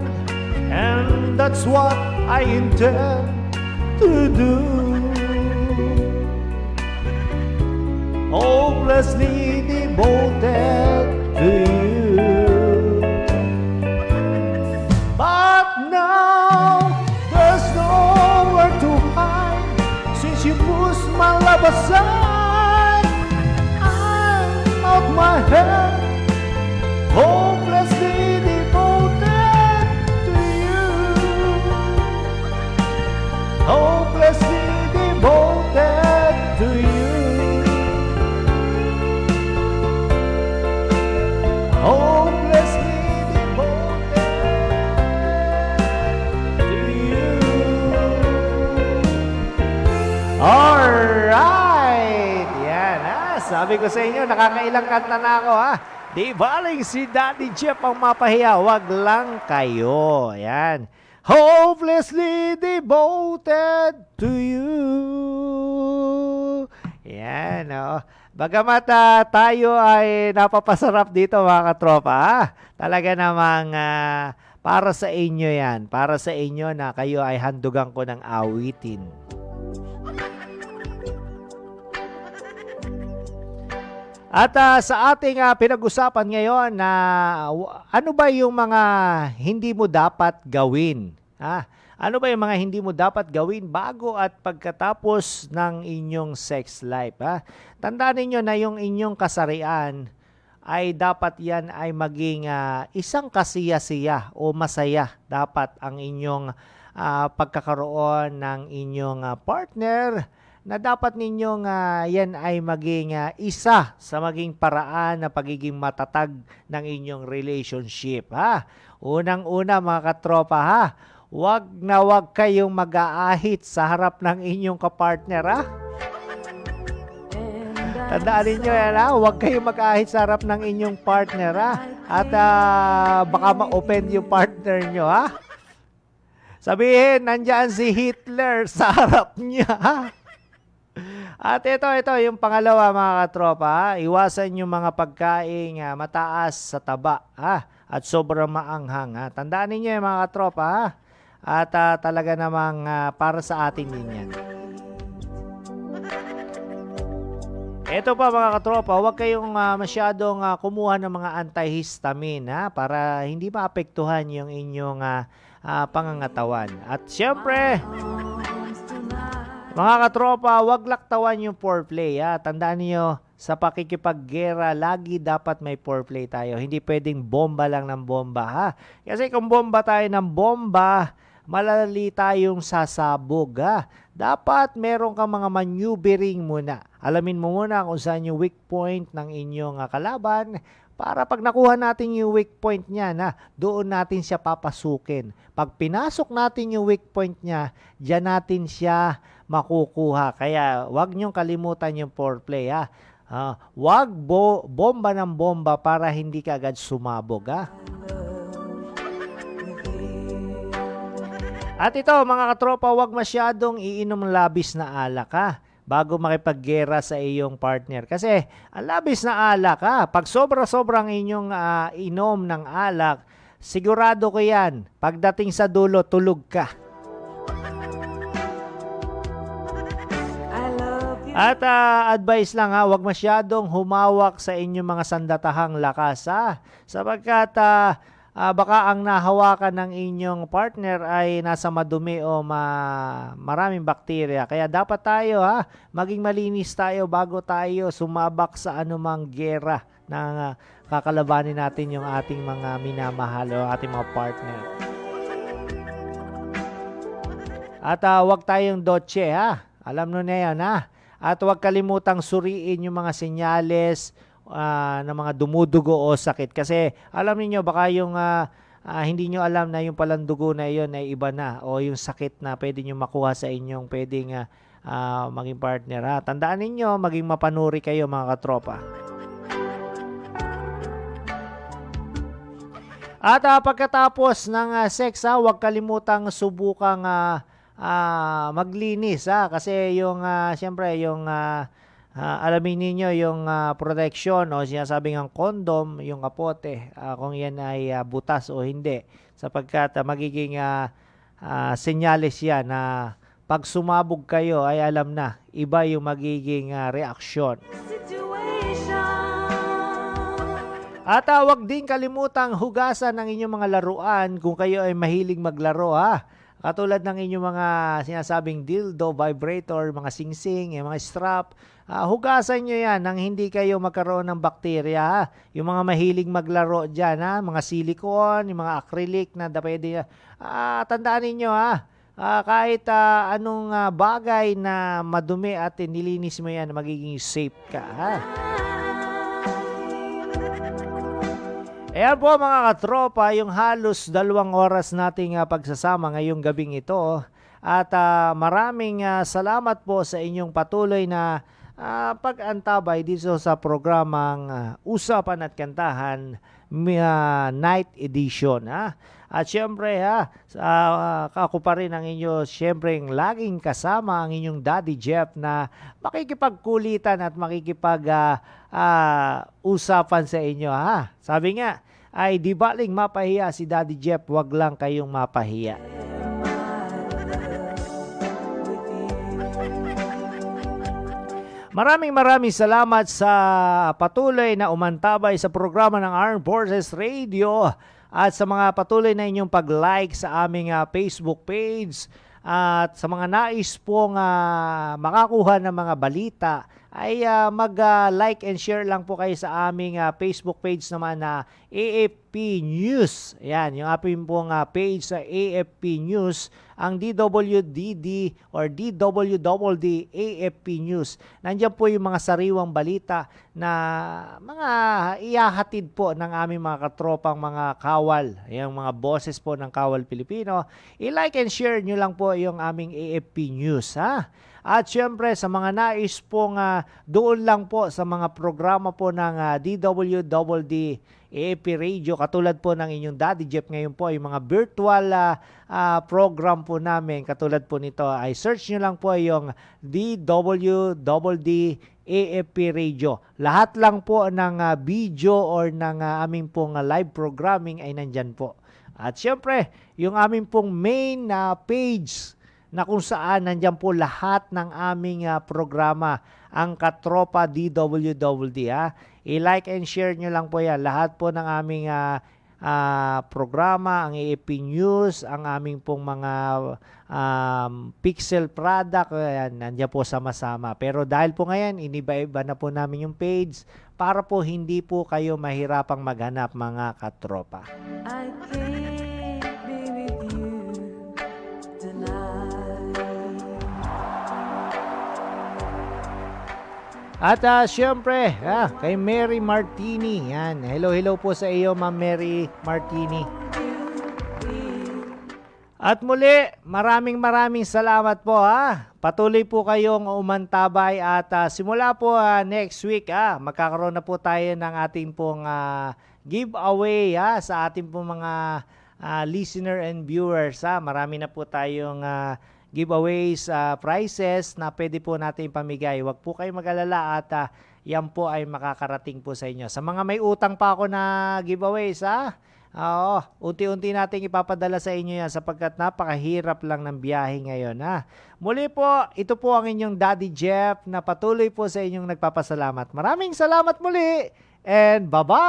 and that's what I intend to do. Hopelessly devoted to you. But now there's nowhere to hide. Since you pushed my love aside, I'm out my head, hopelessly devoted to you. Hopelessly devoted to you. Hopelessly devoted to you. Alright! Yan sabi ko sa inyo, nakakailang kanta na ako Di baling si Daddy Jeff ang mapahiya, wag lang kayo. Yan. Hopelessly devoted to you. Yan, Bagamat tayo ay napapasarap dito mga katropa, talaga namang para sa inyo yan. Para sa inyo na kayo ay handugan ko ng awitin. At sa ating pinag-usapan ngayon na ano ba yung mga hindi mo dapat gawin? Ano ba yung mga hindi mo dapat gawin bago at pagkatapos ng inyong sex life? Tandaan ninyo na yung inyong kasarian ay dapat yan ay maging isang kasiya-siya o masaya. Dapat ang inyong pagkakaroon ng inyong partner na dapat ninyong yan ay maging isa sa maging paraan na pagiging matatag ng inyong relationship. Unang-una mga katropa, wag na wag kayong mag-aahit sa harap ng inyong kapartner. Tandaan ninyo yan, huwag kayong mag-ahit sa harap ng inyong partner, at baka ma-offend yung partner nyo, Sabihin, nandyan si Hitler sa harap niya, At ito, yung pangalawa mga katropa, iwasan yung mga pagkain mataas sa taba, at sobrang maanghang, Tandaan ninyo yung mga katropa, at talaga namang para sa atin din yan. Ito pa mga katropa, huwag kayong masyadong kumuha ng mga antihistamine para hindi maapektuhan yung inyong pangangatawan. At syempre, mga katropa, huwag laktawan yung foreplay. Tandaan niyo, sa pakikipaggera, lagi dapat may foreplay tayo. Hindi pwedeng bomba lang ng bomba. Kasi kung bomba tayo ng bomba, malali tayong sasabog. Dapat meron kang mga maneuvering muna. Alamin mo muna kung saan yung weak point ng inyong kalaban para pag nakuha natin yung weak point niya, doon natin siya papasukin. Pag pinasok natin yung weak point niya, diyan natin siya makukuha. Kaya wag niyong kalimutan yung foreplay. Wag bomba ng bomba para hindi ka agad sumabog. At ito mga katropa, wag masyadong iinom labis na alak bago makipaggera sa iyong partner. Kasi ang labis na alak pag sobra-sobrang inyong inom ng alak, sigurado ko yan, pagdating sa dulo, tulog ka. At advice lang wag masyadong humawak sa inyong mga sandatahang lakas sapagkat baka ang nahawakan ng inyong partner ay nasa madumi o maraming bakterya. Kaya dapat tayo maging malinis tayo bago tayo sumabak sa anumang gera na kakalabanin natin yung ating mga minamahal o ating mga partner. At wag tayong dotse Alam nyo na yan At huwag kalimutang suriin yung mga senyales ng mga dumudugo o sakit. Kasi alam niyo baka yung hindi nyo alam na yung palang dugo na yun ay iba na o yung sakit na pwede nyo makuha sa inyong pwedeng maging partner. Tandaan ninyo, maging mapanuri kayo mga katropa. At pagkatapos ng sex, huwag kalimutang subukang maglinis kasi yung siyempre yung alamin niyo yung protection o sinasabing ang condom, yung kapote, kung yan ay butas o hindi, sapagkat magiging senyales yan na pag sumabog kayo ay alam na iba yung magiging reaksyon. At wag din kalimutang hugasan ng inyong mga laruan kung kayo ay mahilig maglaro Katulad ng inyong mga sinasabing dildo, vibrator, mga singsing, mga strap. Hugasan nyo yan nang hindi kayo magkaroon ng bakterya. Yung mga mahilig maglaro dyan, mga silicone, yung mga acrylic na pwede. Tandaan ninyo kahit anong bagay na madumi at nilinis mo yan, magiging safe ka. Ayan po mga katropa, yung halos 2 oras nating pagsasama ngayong gabing ito. At maraming salamat po sa inyong patuloy na pag-antabay dito sa programang Usapan at Kantahan Night Edition. At syempre ako pa rin ang inyo, syempre laging kasama ang inyong Daddy Jeff na makikipagkulitan at makikipag-usapan sa inyo. Sabi nga, ay di baling mapahiya si Daddy Jeff, wag lang kayong mapahiya. Maraming salamat sa patuloy na umantabay sa programa ng Armed Forces Radio. at sa mga patuloy na inyong pag-like sa aming Facebook page at sa mga nais pong makakuha ng mga balita ay mag-like and share lang po kayo sa aming Facebook page naman na AFP News. Ayan, yung aming pong page sa AFP News, ang DWDD or DWDD AFP News. Nandiyan po yung mga sariwang balita na mga ihahatid po ng aming mga katropang mga kawal, yung mga boses po ng Kawal Pilipino. I-like and share nyo lang po yung aming AFP News, ha? At syempre sa mga nais pong doon lang po sa mga programa po ng DWDD AFP Radio, katulad po ng inyong Daddy Jeff ngayon po, yung mga virtual program po namin, katulad po nito, ay search nyo lang po yung DWDD AFP Radio. Lahat lang po ng video or ng aming pong live programming ay nandyan po. At syempre, yung aming pong main page na kung saan nandyan po lahat ng aming programa, ang Katropa DWDD. I-like and share nyo lang po yan. Lahat po ng aming programa, ang AFP News, ang aming pong mga Pixel product, ayan, nandyan po sama-sama. Pero dahil po ngayon, iniba-iba na po namin yung page para po hindi po kayo mahirapang maghanap, mga katropa. I can't be with you tonight. At syempre, kay Mary Martini. Yan. Hello po sa iyo, Ma'am Mary Martini. At muli, maraming salamat po, ha. Patuloy po kayong umantabay at simula po next week, magkakaroon na po tayo ng ating pong giveaway, sa ating pong mga listener and viewers, Marami na po tayong giveaways, prizes na pwede po natin pamigay. Huwag po kayo mag-alala at yan po ay makakarating po sa inyo. Sa mga may utang pa ako na giveaways, oo, unti-unti nating ipapadala sa inyo yan sapagkat napakahirap lang ng biyahe ngayon, Muli po, ito po ang inyong Daddy Jeff na patuloy po sa inyong nagpapasalamat. Maraming salamat muli and bye-bye!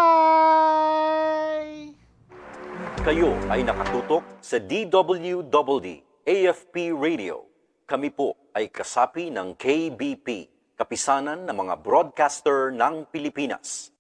Kayo ay nakatutok sa DWDD AFP Radio. Kami po ay kasapi ng KBP, Kapisanan ng mga Broadcaster ng Pilipinas.